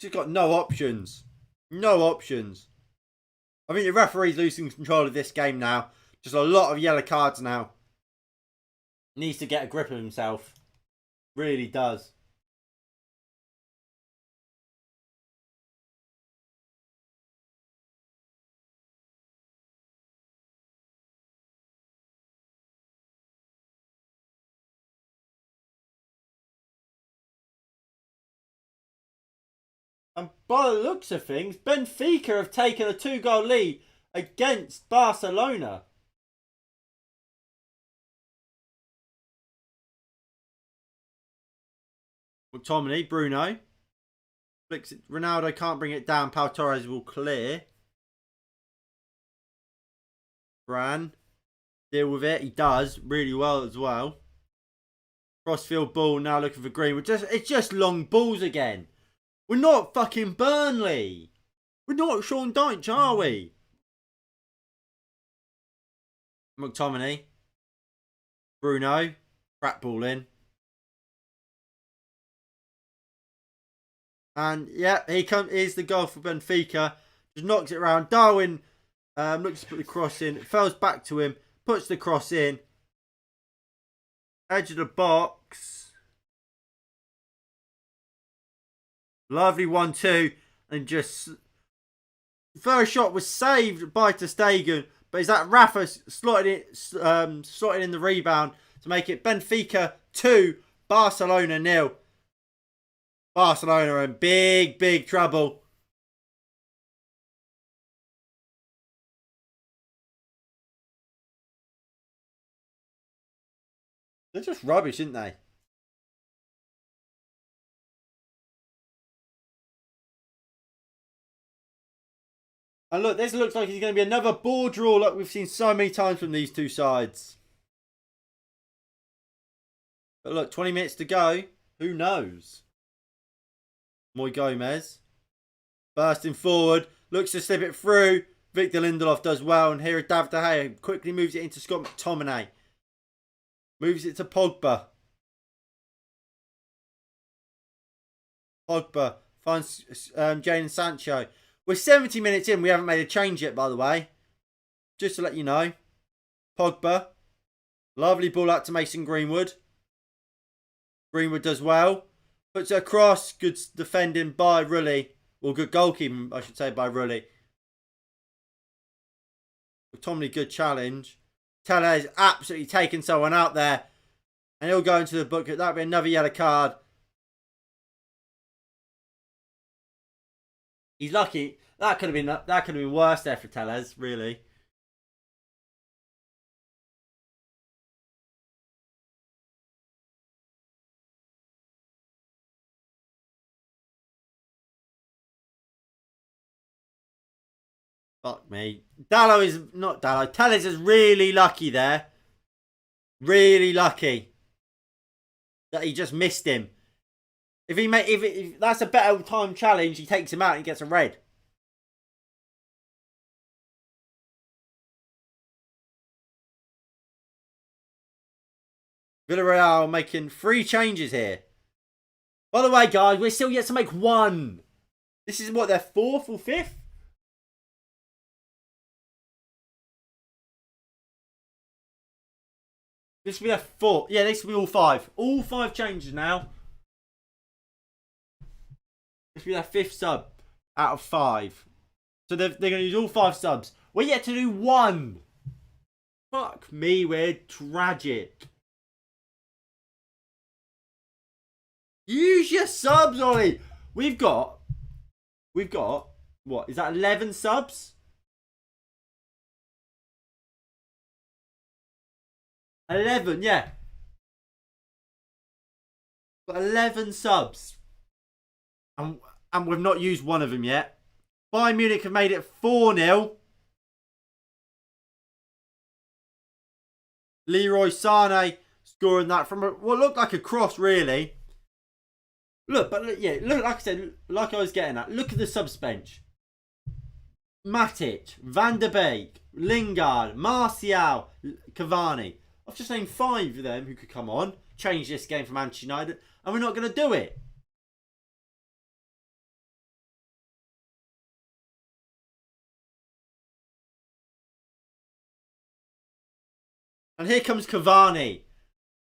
She's got no options. No options. I think the referee's losing control of this game now. Just a lot of yellow cards now. Needs to get a grip of himself. Really does. And by the looks of things, Benfica have taken a 2-goal lead against Barcelona. McTominay, Bruno. Flicks it. Ronaldo can't bring it down. Pau Torres will clear. Bran. Deal with it. He does really well as well. Crossfield ball now looking for Greenwood. It's just long balls again. We're not fucking Burnley. We're not Sean Dyche, are we? McTominay. Bruno. Crap ball in. And yeah, here's the goal for Benfica. Just knocks it around. Darwin looks to put the cross in. It falls back to him. Puts the cross in. Edge of the box. Lovely 1-2. And just... First shot was saved by ter Stegen. But is that Rafa slotted in the rebound to make it Benfica 2, Barcelona 0. Barcelona are in big trouble. They're just rubbish, aren't they? And look, this looks like it's going to be another ball draw like we've seen so many times from these two sides. But look, 20 minutes to go. Who knows? Moy Gomez. Bursting forward. Looks to slip it through. Victor Lindelof does well. And here David De Gea quickly moves it into Scott McTominay. Moves it to Pogba. Pogba finds Jadon Sancho. We're 70 minutes in. We haven't made a change yet, by the way. Just to let you know. Pogba. Lovely ball out to Mason Greenwood. Greenwood does well. Puts it across. Good defending by Rulli. Well, good goalkeeping, I should say, by Rulli. McTominay, good challenge. Tellez absolutely taken someone out there. And he'll go into the book. That'll be another yellow card. He's lucky. That could have been worse there for Tellez, really. Fuck me. Tellez is really lucky there. Really lucky that he just missed him. If that's a better time challenge, he takes him out and he gets a red. Villarreal making 3 changes here. By the way, guys, we're still yet to make 1. This is what, their 4th or 5th? This will be their 4th. Yeah, this will be all 5. All 5 changes now. This will be their 5th sub out of 5. So they're going to use all 5 subs. We're yet to do 1. Fuck me, we're tragic. Use your subs, Ollie. We've got, what, is that 11 subs? 11, yeah. Got 11 subs. And we've not used one of them yet. Bayern Munich have made it 4-0. Leroy Sané scoring that from what looked like a cross, really. Look, like I said, like I was getting at, look at the subs bench. Matic, Van der Beek, Lingard, Martial, Cavani. I've just named 5 of them who could come on, change this game for Manchester United, and we're not going to do it. And here comes Cavani.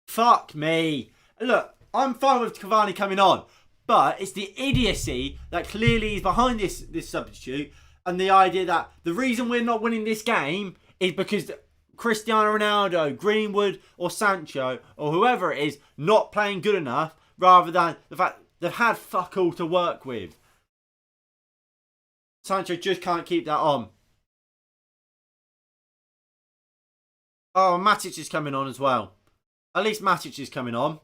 Fuck me. Look, I'm fine with Cavani coming on, but it's the idiocy that clearly is behind this substitute, and the idea that the reason we're not winning this game is because Cristiano Ronaldo, Greenwood or Sancho or whoever it is not playing good enough, rather than the fact they've had fuck all to work with. Sancho just can't keep that on. Oh, Matic is coming on as well. At least Matic is coming on.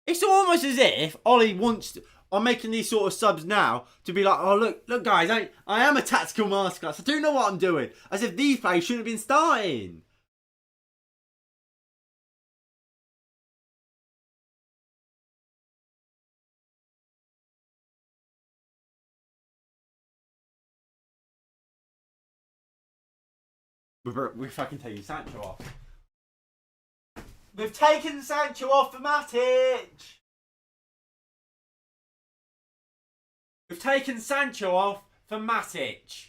It's almost as if Ollie wants to, I'm making these sort of subs now to be like, oh, look guys, I am a tactical masterclass. I do know what I'm doing. As if these players shouldn't have been starting. We're fucking taking Sancho off. We've taken Sancho off for Matic. We've taken Sancho off for Matic.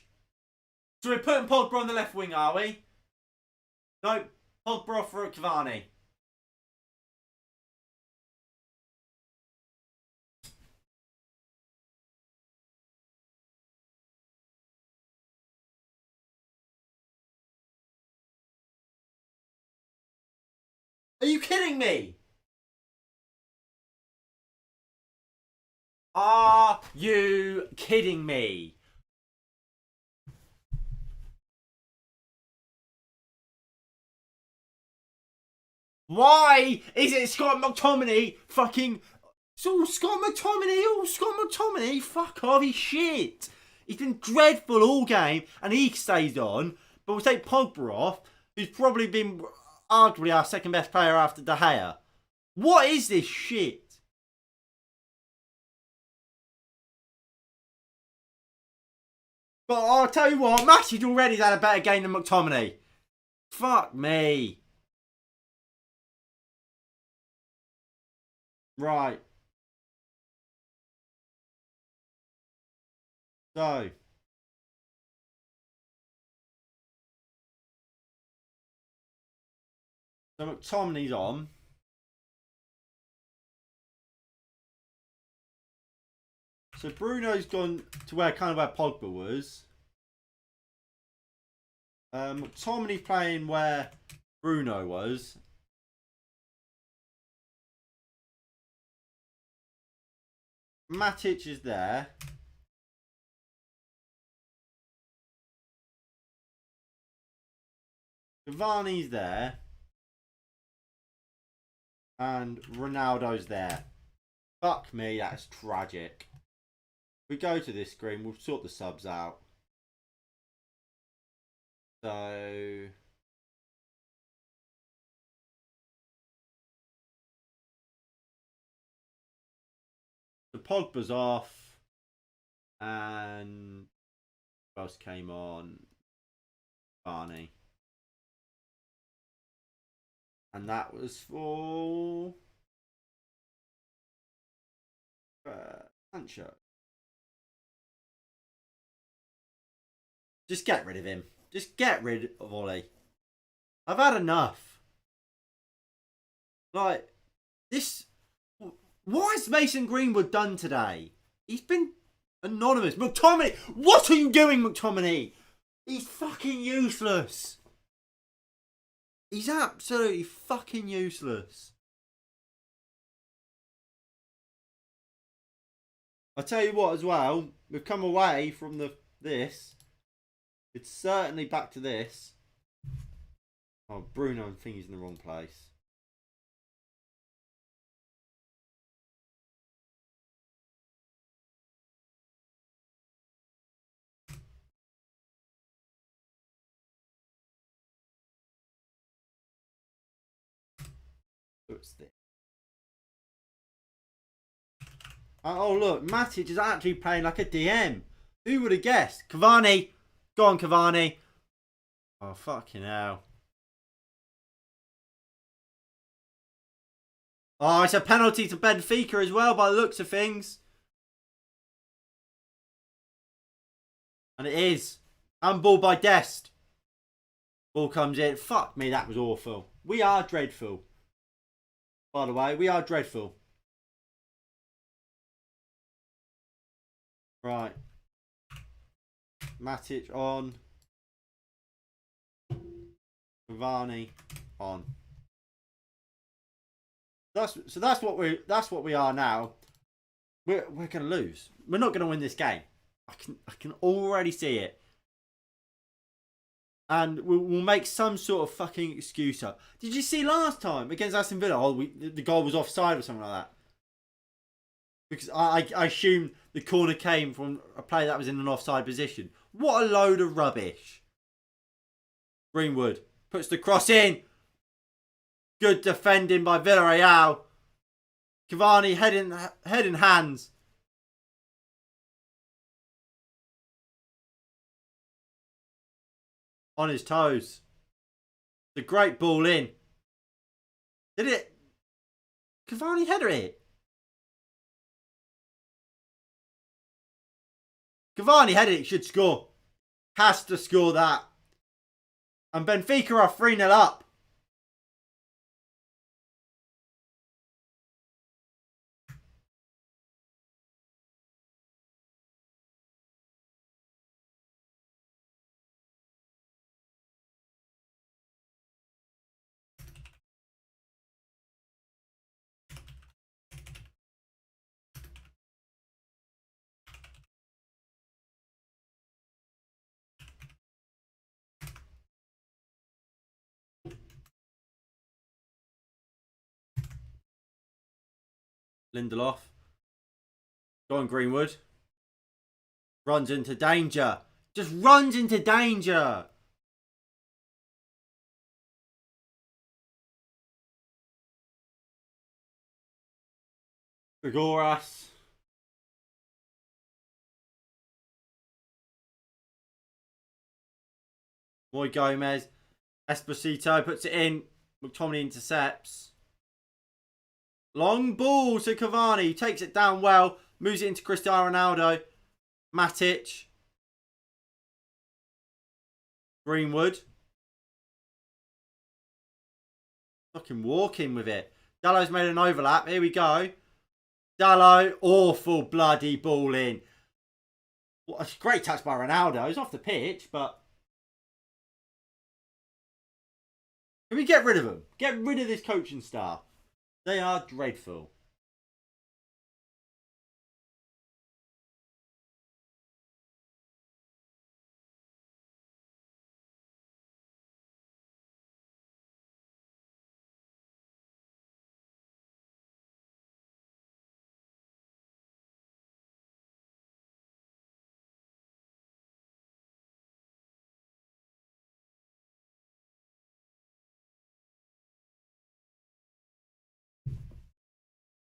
So we're putting Pogba on the left wing, are we? No, Pogba off for Cavani. Are you kidding me? Are you kidding me? Why is it Scott McTominay fucking... So Scott McTominay, fuck off, he's shit. He's been dreadful all game and he stays on. But we'll take Pogba off, who's probably been arguably our second best player after De Gea. What is this shit? But I'll tell you what, Matic already had a better game than McTominay. Fuck me. Right. So. So McTominay's on. So Bruno's gone to where Pogba was. McTominay playing where Bruno was. Matic is there. Cavani's there. And Ronaldo's there. Fuck me, that's tragic. We go to this screen, we'll sort the subs out. So the Pogba's off. And who else came on? Barney. And that was for Sancho. Just get rid of him. Just get rid of Ollie. I've had enough. Like, this... What has Mason Greenwood done today? He's been anonymous. McTominay! What are you doing, McTominay? He's fucking useless. He's absolutely fucking useless. I'll tell you what as well. We've come away from this. It's certainly back to this. Oh, Bruno, I think he's in the wrong place. What's this? Oh, look. Matic is actually playing like a DM. Who would have guessed? Cavani. Go on, Cavani. Oh, fucking hell. Oh, it's a penalty to Benfica as well by the looks of things. And it is. Handball by Dest. Ball comes in. Fuck me, that was awful. We are dreadful. By the way, we are dreadful. Right. Matic on. Cavani on. So that's what we are now. We're gonna lose. We're not gonna win this game. I can already see it. And we'll make some sort of fucking excuse up. Did you see last time against Aston Villa? Oh, the goal was offside or something like that. Because I assume the corner came from a player that was in an offside position. What a load of rubbish. Greenwood puts the cross in. Good defending by Villarreal. Cavani head in hands. On his toes. The great ball in. Did it? Cavani header it. Cavani headed it, should score. Has to score that. And Benfica are 3-0 up. Lindelof. Go on, Greenwood. Runs into danger. Just runs into danger. Figueras. Roy Gomez. Esposito puts it in. McTominay intercepts. Long ball to Cavani. Takes it down well. Moves it into Cristiano Ronaldo. Matic. Greenwood. Fucking walking with it. Dallow's made an overlap. Here we go. Dallow. Awful bloody ball in. What a great touch by Ronaldo. He's off the pitch, but... Can we get rid of them? Get rid of this coaching staff. They are dreadful.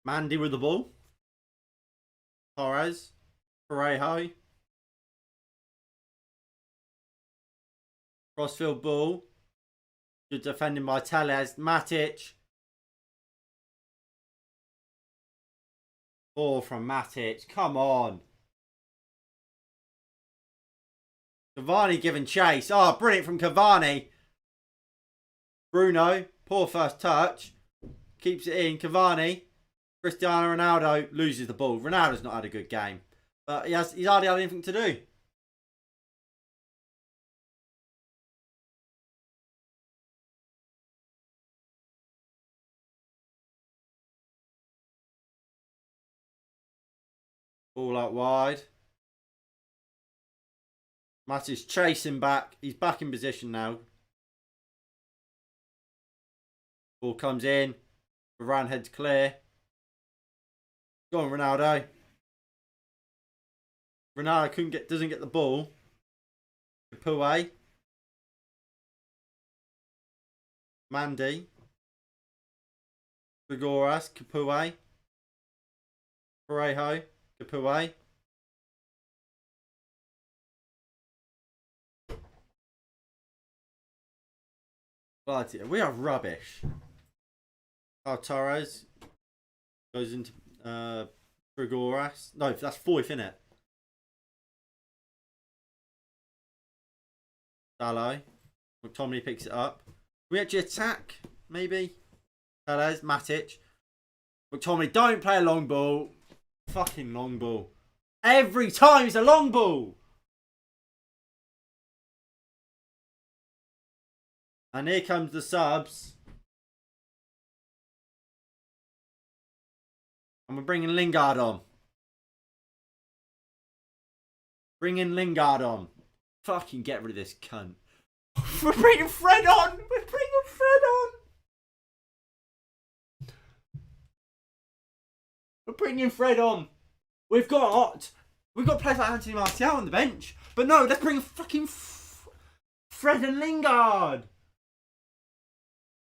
Mandy with the ball. Torres. Parejo. Crossfield ball. Good defending by Tellez. Matic. Ball from Matic. Come on. Cavani giving chase. Oh, brilliant from Cavani. Bruno. Poor first touch. Keeps it in. Cavani. Cristiano Ronaldo loses the ball. Ronaldo's not had a good game. But he's hardly had anything to do. Ball out wide. Matic chasing back. He's back in position now. Ball comes in. Varane heads clear. Go on, Ronaldo. Ronaldo doesn't get the ball. Capoue. Mandy. Figueras. Capoue. Parejo. Capoue. Bloody, we are rubbish. Oh, Torres goes into Figueras. No, that's fourth, isn't it? Dallo. McTominay picks it up. We actually attack, maybe. Tellez, Matic. McTominay, don't play a long ball. Fucking long ball. Every time it's a long ball. And here comes the subs. And we're bringing Lingard on. Bringing Lingard on. Fucking get rid of this cunt. We're bringing Fred on. We're bringing Fred on. We're bringing Fred on. We've got players like Anthony Martial on the bench. But no, let's bring fucking Fred and Lingard.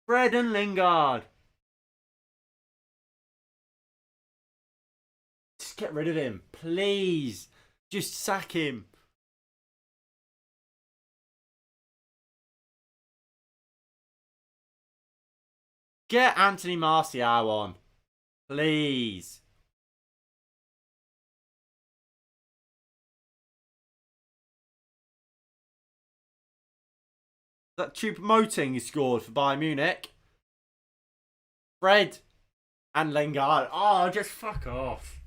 Fred and Lingard. Just get rid of him. Please. Just sack him. Get Anthony Martial on. Please. That Choupo-Moting is scored for Bayern Munich. Fred and Lingard. Oh, just fuck off.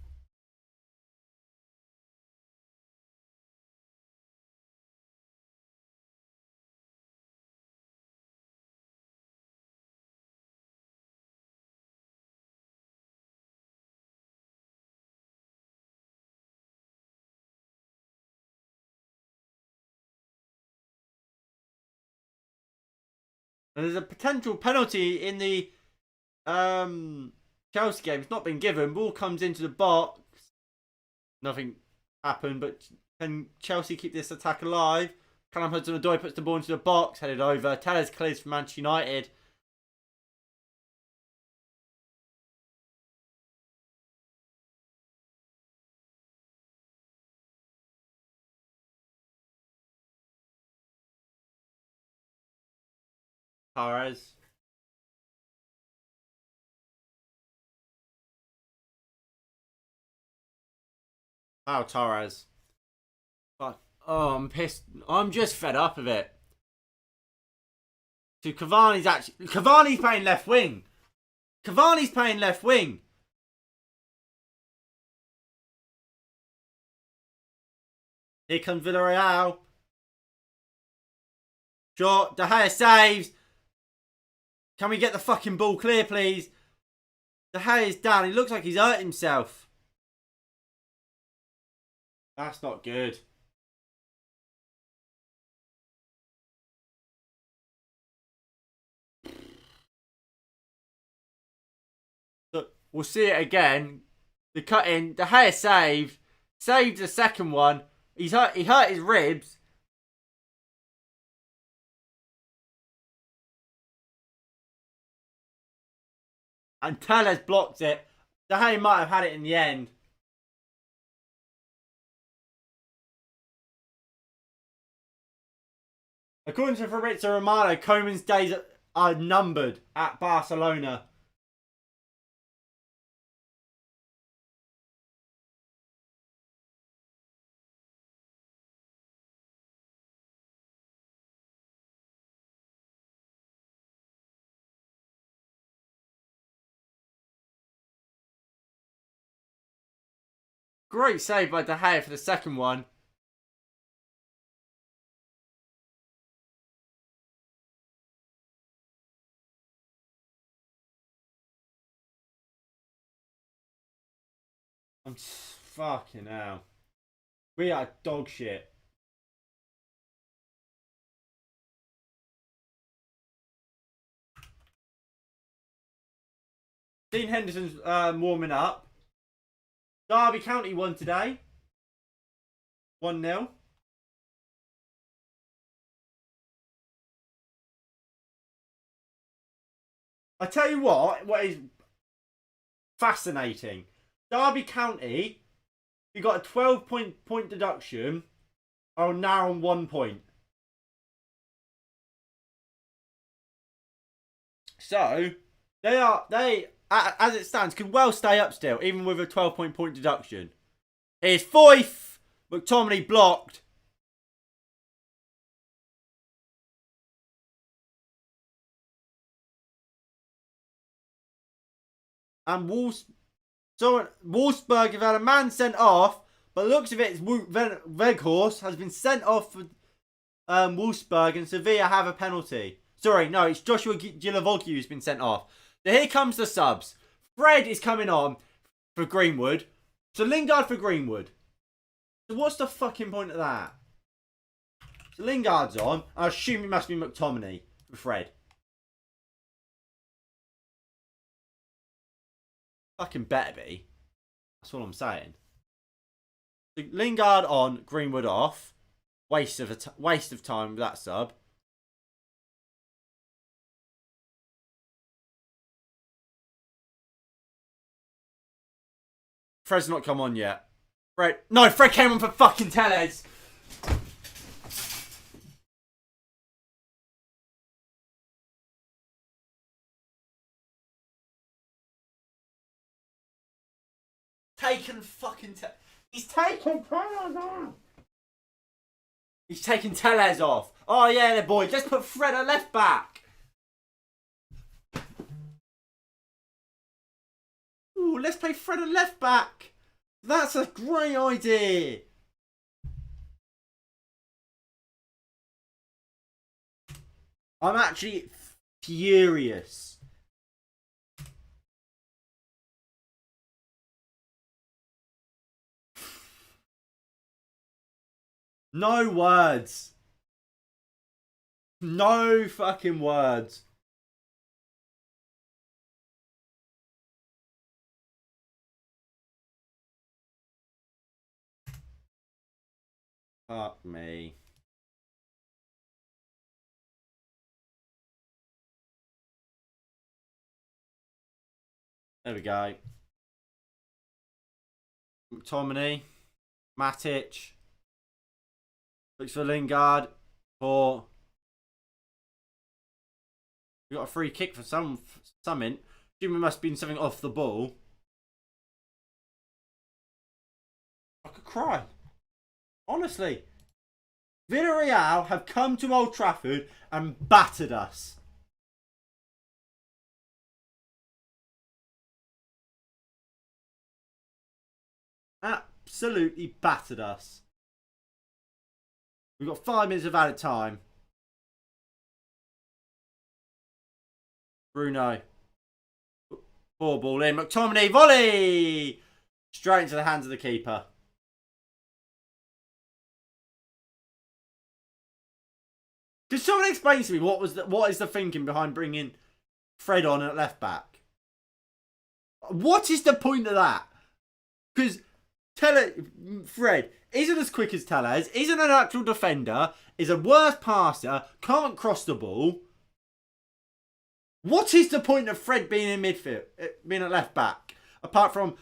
And there's a potential penalty in the Chelsea game. It's not been given. Ball comes into the box. Nothing happened, but can Chelsea keep this attack alive? Callum Hudson-Odoi puts the ball into the box, headed over. Tellez clears for Manchester United. Torres. Oh, Torres. But, oh, I'm pissed. I'm just fed up of it. So Cavani's playing left wing. Cavani's playing left wing. Here comes Villarreal. Short. De Gea saves. Can we get the fucking ball clear, please? De Gea is down. He looks like he's hurt himself. That's not good. Look, we'll see it again. The cut in. De Gea saved. Saved the second one. He hurt his ribs. And Tellez blocked it. De Gea might have had it in the end. According to Fabrizio Romano, Koeman's days are numbered at Barcelona. Great save by De Gea for the second one. I'm fucking hell. We are dog shit. Dean Henderson's warming up. Derby County won today. 1-0. I tell you what is fascinating. Derby County, you got a 12-point deduction, are now on 1 point. So they as it stands could well stay up still, even with a 12-point deduction. Here's Foyth. McTominay blocked. And Wolfsburg have had a man sent off, but looks of it, Weghorst has been sent off for Wolfsburg, and Sevilla have a penalty. Sorry, no, it's Joshua Gilavoglu who's been sent off. So here comes the subs. Fred is coming on for Greenwood. So Lingard for Greenwood. So what's the fucking point of that? So Lingard's on. I assume it must be McTominay for Fred. Fucking better be. That's all I'm saying. So Lingard on, Greenwood off. Waste of time with that sub. Fred's not come on yet. Fred came on for fucking Tellez. He's taken Tellez off. He's taking Tellez off. Oh yeah, boys. Let's put Fred at left back. Ooh, let's play Fred at left back. That's a great idea. I'm actually furious. No words. No fucking words. Fuck me. There we go. McTominay. Matic. Looks for Lingard. For We got a free kick for something. Assuming it must have been something off the ball. I could cry. Honestly. Villarreal have come to Old Trafford and battered us. Absolutely battered us. We've got 5 minutes of added time. Bruno. Poor ball in. McTominay volley! Straight into the hands of the keeper. Can someone explain to me what is the thinking behind bringing Fred on at left back? What is the point of that? Because Fred isn't as quick as Tellez, isn't an actual defender, is a worse passer, can't cross the ball. What is the point of Fred being in midfield, being at left back? Apart from,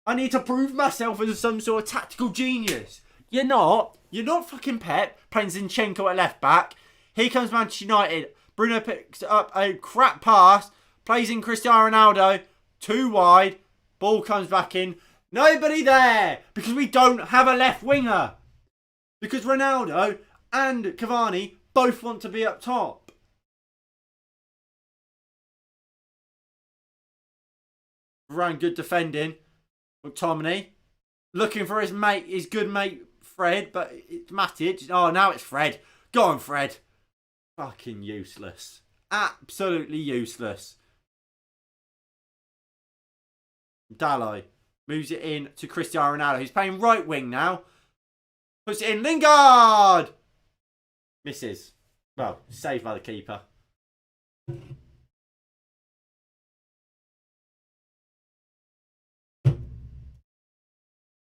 I need to prove myself as some sort of tactical genius. You're not. You're not fucking Pep playing Zinchenko at left back. Here comes Manchester United. Bruno picks up a crap pass, plays in Cristiano Ronaldo, too wide, ball comes back in. Nobody there because we don't have a left winger. Because Ronaldo and Cavani both want to be up top. Ran good defending. McTominay looking for his good mate Fred, but it's Matic. Oh, now it's Fred. Go on, Fred. Fucking useless. Absolutely useless. Dalot moves it in to Cristiano Ronaldo. He's playing right wing now. Puts it in. Lingard! Misses. Well, saved by the keeper.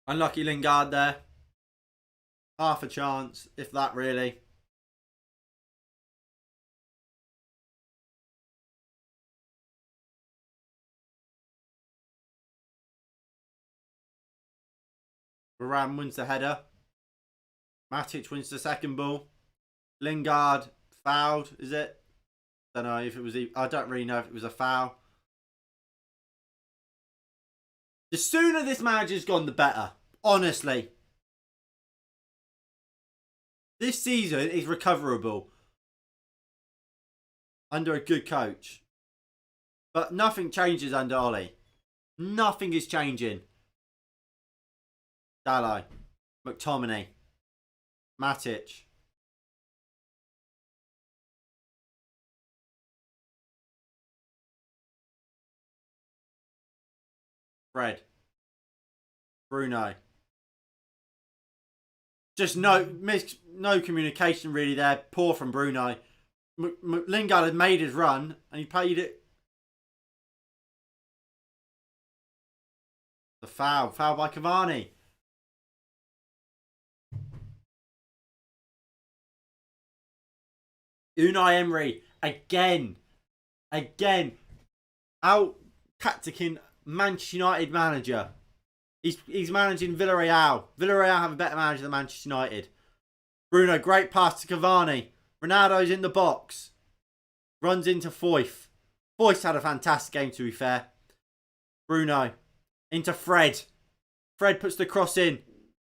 Unlucky Lingard there. Half a chance, if that really. Varane wins the header. Matic wins the second ball. Lingard fouled, is it? Don't know if it was. I don't really know if it was a foul. The sooner this manager's gone, the better. Honestly. This season is recoverable. Under a good coach. But nothing changes under Ollie. Nothing is changing. Dalot. McTominay. Matic. Fred. Bruno. Just no communication really there. Poor from Bruno. Lingard had made his run and he played it. The foul. Foul by Cavani. Unai Emery. Again. Out tacticking Manchester United manager. He's managing Villarreal. Villarreal have a better manager than Manchester United. Bruno, great pass to Cavani. Ronaldo's in the box. Runs into Foyth. Foyth had a fantastic game, to be fair. Bruno. Into Fred. Fred puts the cross in.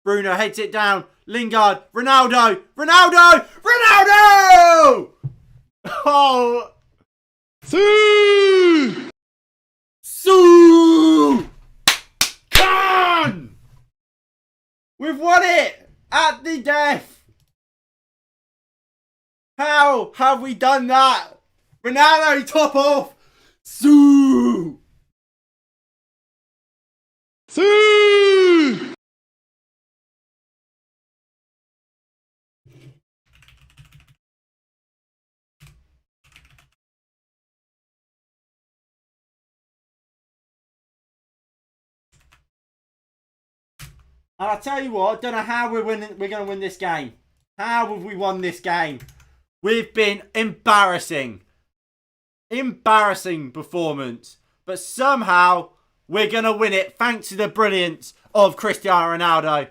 Bruno heads it down. Lingard. Ronaldo. Ronaldo! Ronaldo! Oh! Sue! Sue! Come! We've won it! At the death! How have we done that? Ronaldo, top off! Sue! Sue! And I tell you what, I don't know how we're going to win this game. How have we won this game? We've been embarrassing. Embarrassing performance. But somehow we're going to win it thanks to the brilliance of Cristiano Ronaldo. It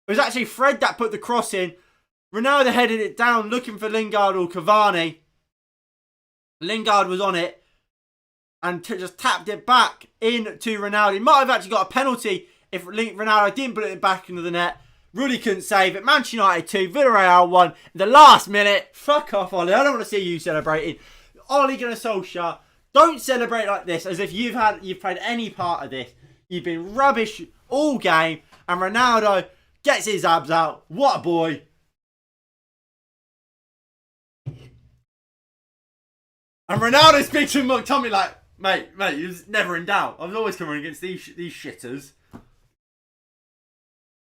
was actually Fred that put the cross in. Ronaldo headed it down looking for Lingard or Cavani. Lingard was on it and just tapped it back into Ronaldo. He might have actually got a penalty if Ronaldo didn't put it back into the net. Really couldn't save it. Manchester United 2, Villarreal 1 in the last minute. Fuck off, Ollie. I don't want to see you celebrating. Ole Gunnar Solskjaer, don't celebrate like this as if you've played any part of this. You've been rubbish all game, and Ronaldo gets his abs out. What a boy. And Ronaldo speaks to McTominay like, mate, he was never in doubt. I was always coming against these shitters.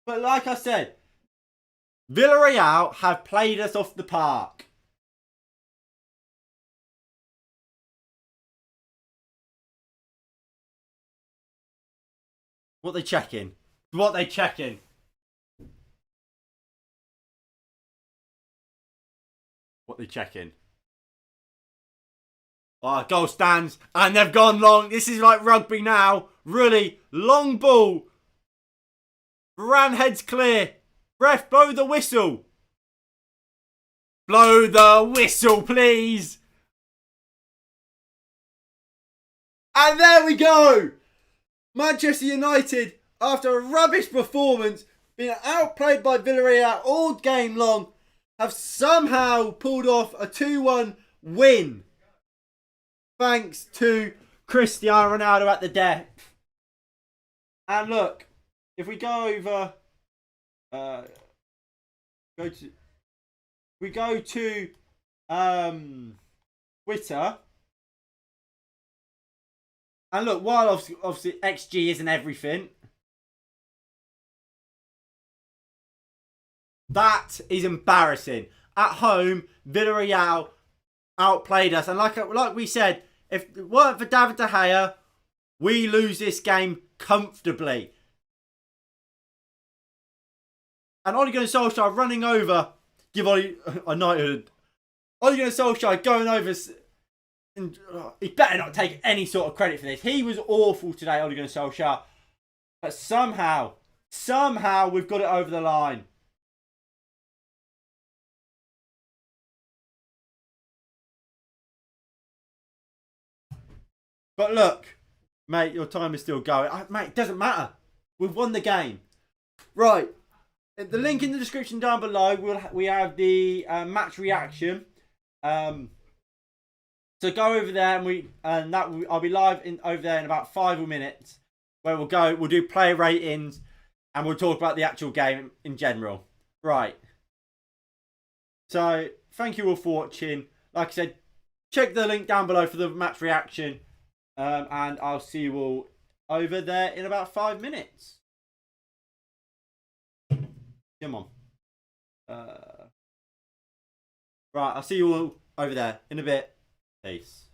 But like I said, Villarreal have played us off the park. What they checking? What they checking? What they checking? Oh, goal stands, and they've gone long. This is like rugby now. Really long ball. Varane heads clear. Ref, blow the whistle. Blow the whistle, please. And there we go. Manchester United, after a rubbish performance, being outplayed by Villarreal all game long, have somehow pulled off a 2-1 win. Thanks to Cristiano Ronaldo at the depth. And look, if we go over, go to Twitter, and look, while obviously XG isn't everything, that is embarrassing. At home, Villarreal outplayed us, and like we said, if it weren't for David De Gea, we lose this game comfortably. And Ole Gunnar Solskjaer running over, give Ole a knighthood. Ole Gunnar Solskjaer going over, and he better not take any sort of credit for this. He was awful today, Ole Gunnar Solskjaer. But somehow we've got it over the line. But look, mate, your time is still going. Mate, it doesn't matter. We've won the game. Right. The link in the description down below, we have the match reaction. So go over there, and I'll be live over there in about 5 minutes, where we'll do player ratings, and we'll talk about the actual game in general. Right. So thank you all for watching. Like I said, check the link down below for the match reaction. And I'll see you all over there in about 5 minutes. Come on. Right, I'll see you all over there in a bit. Peace.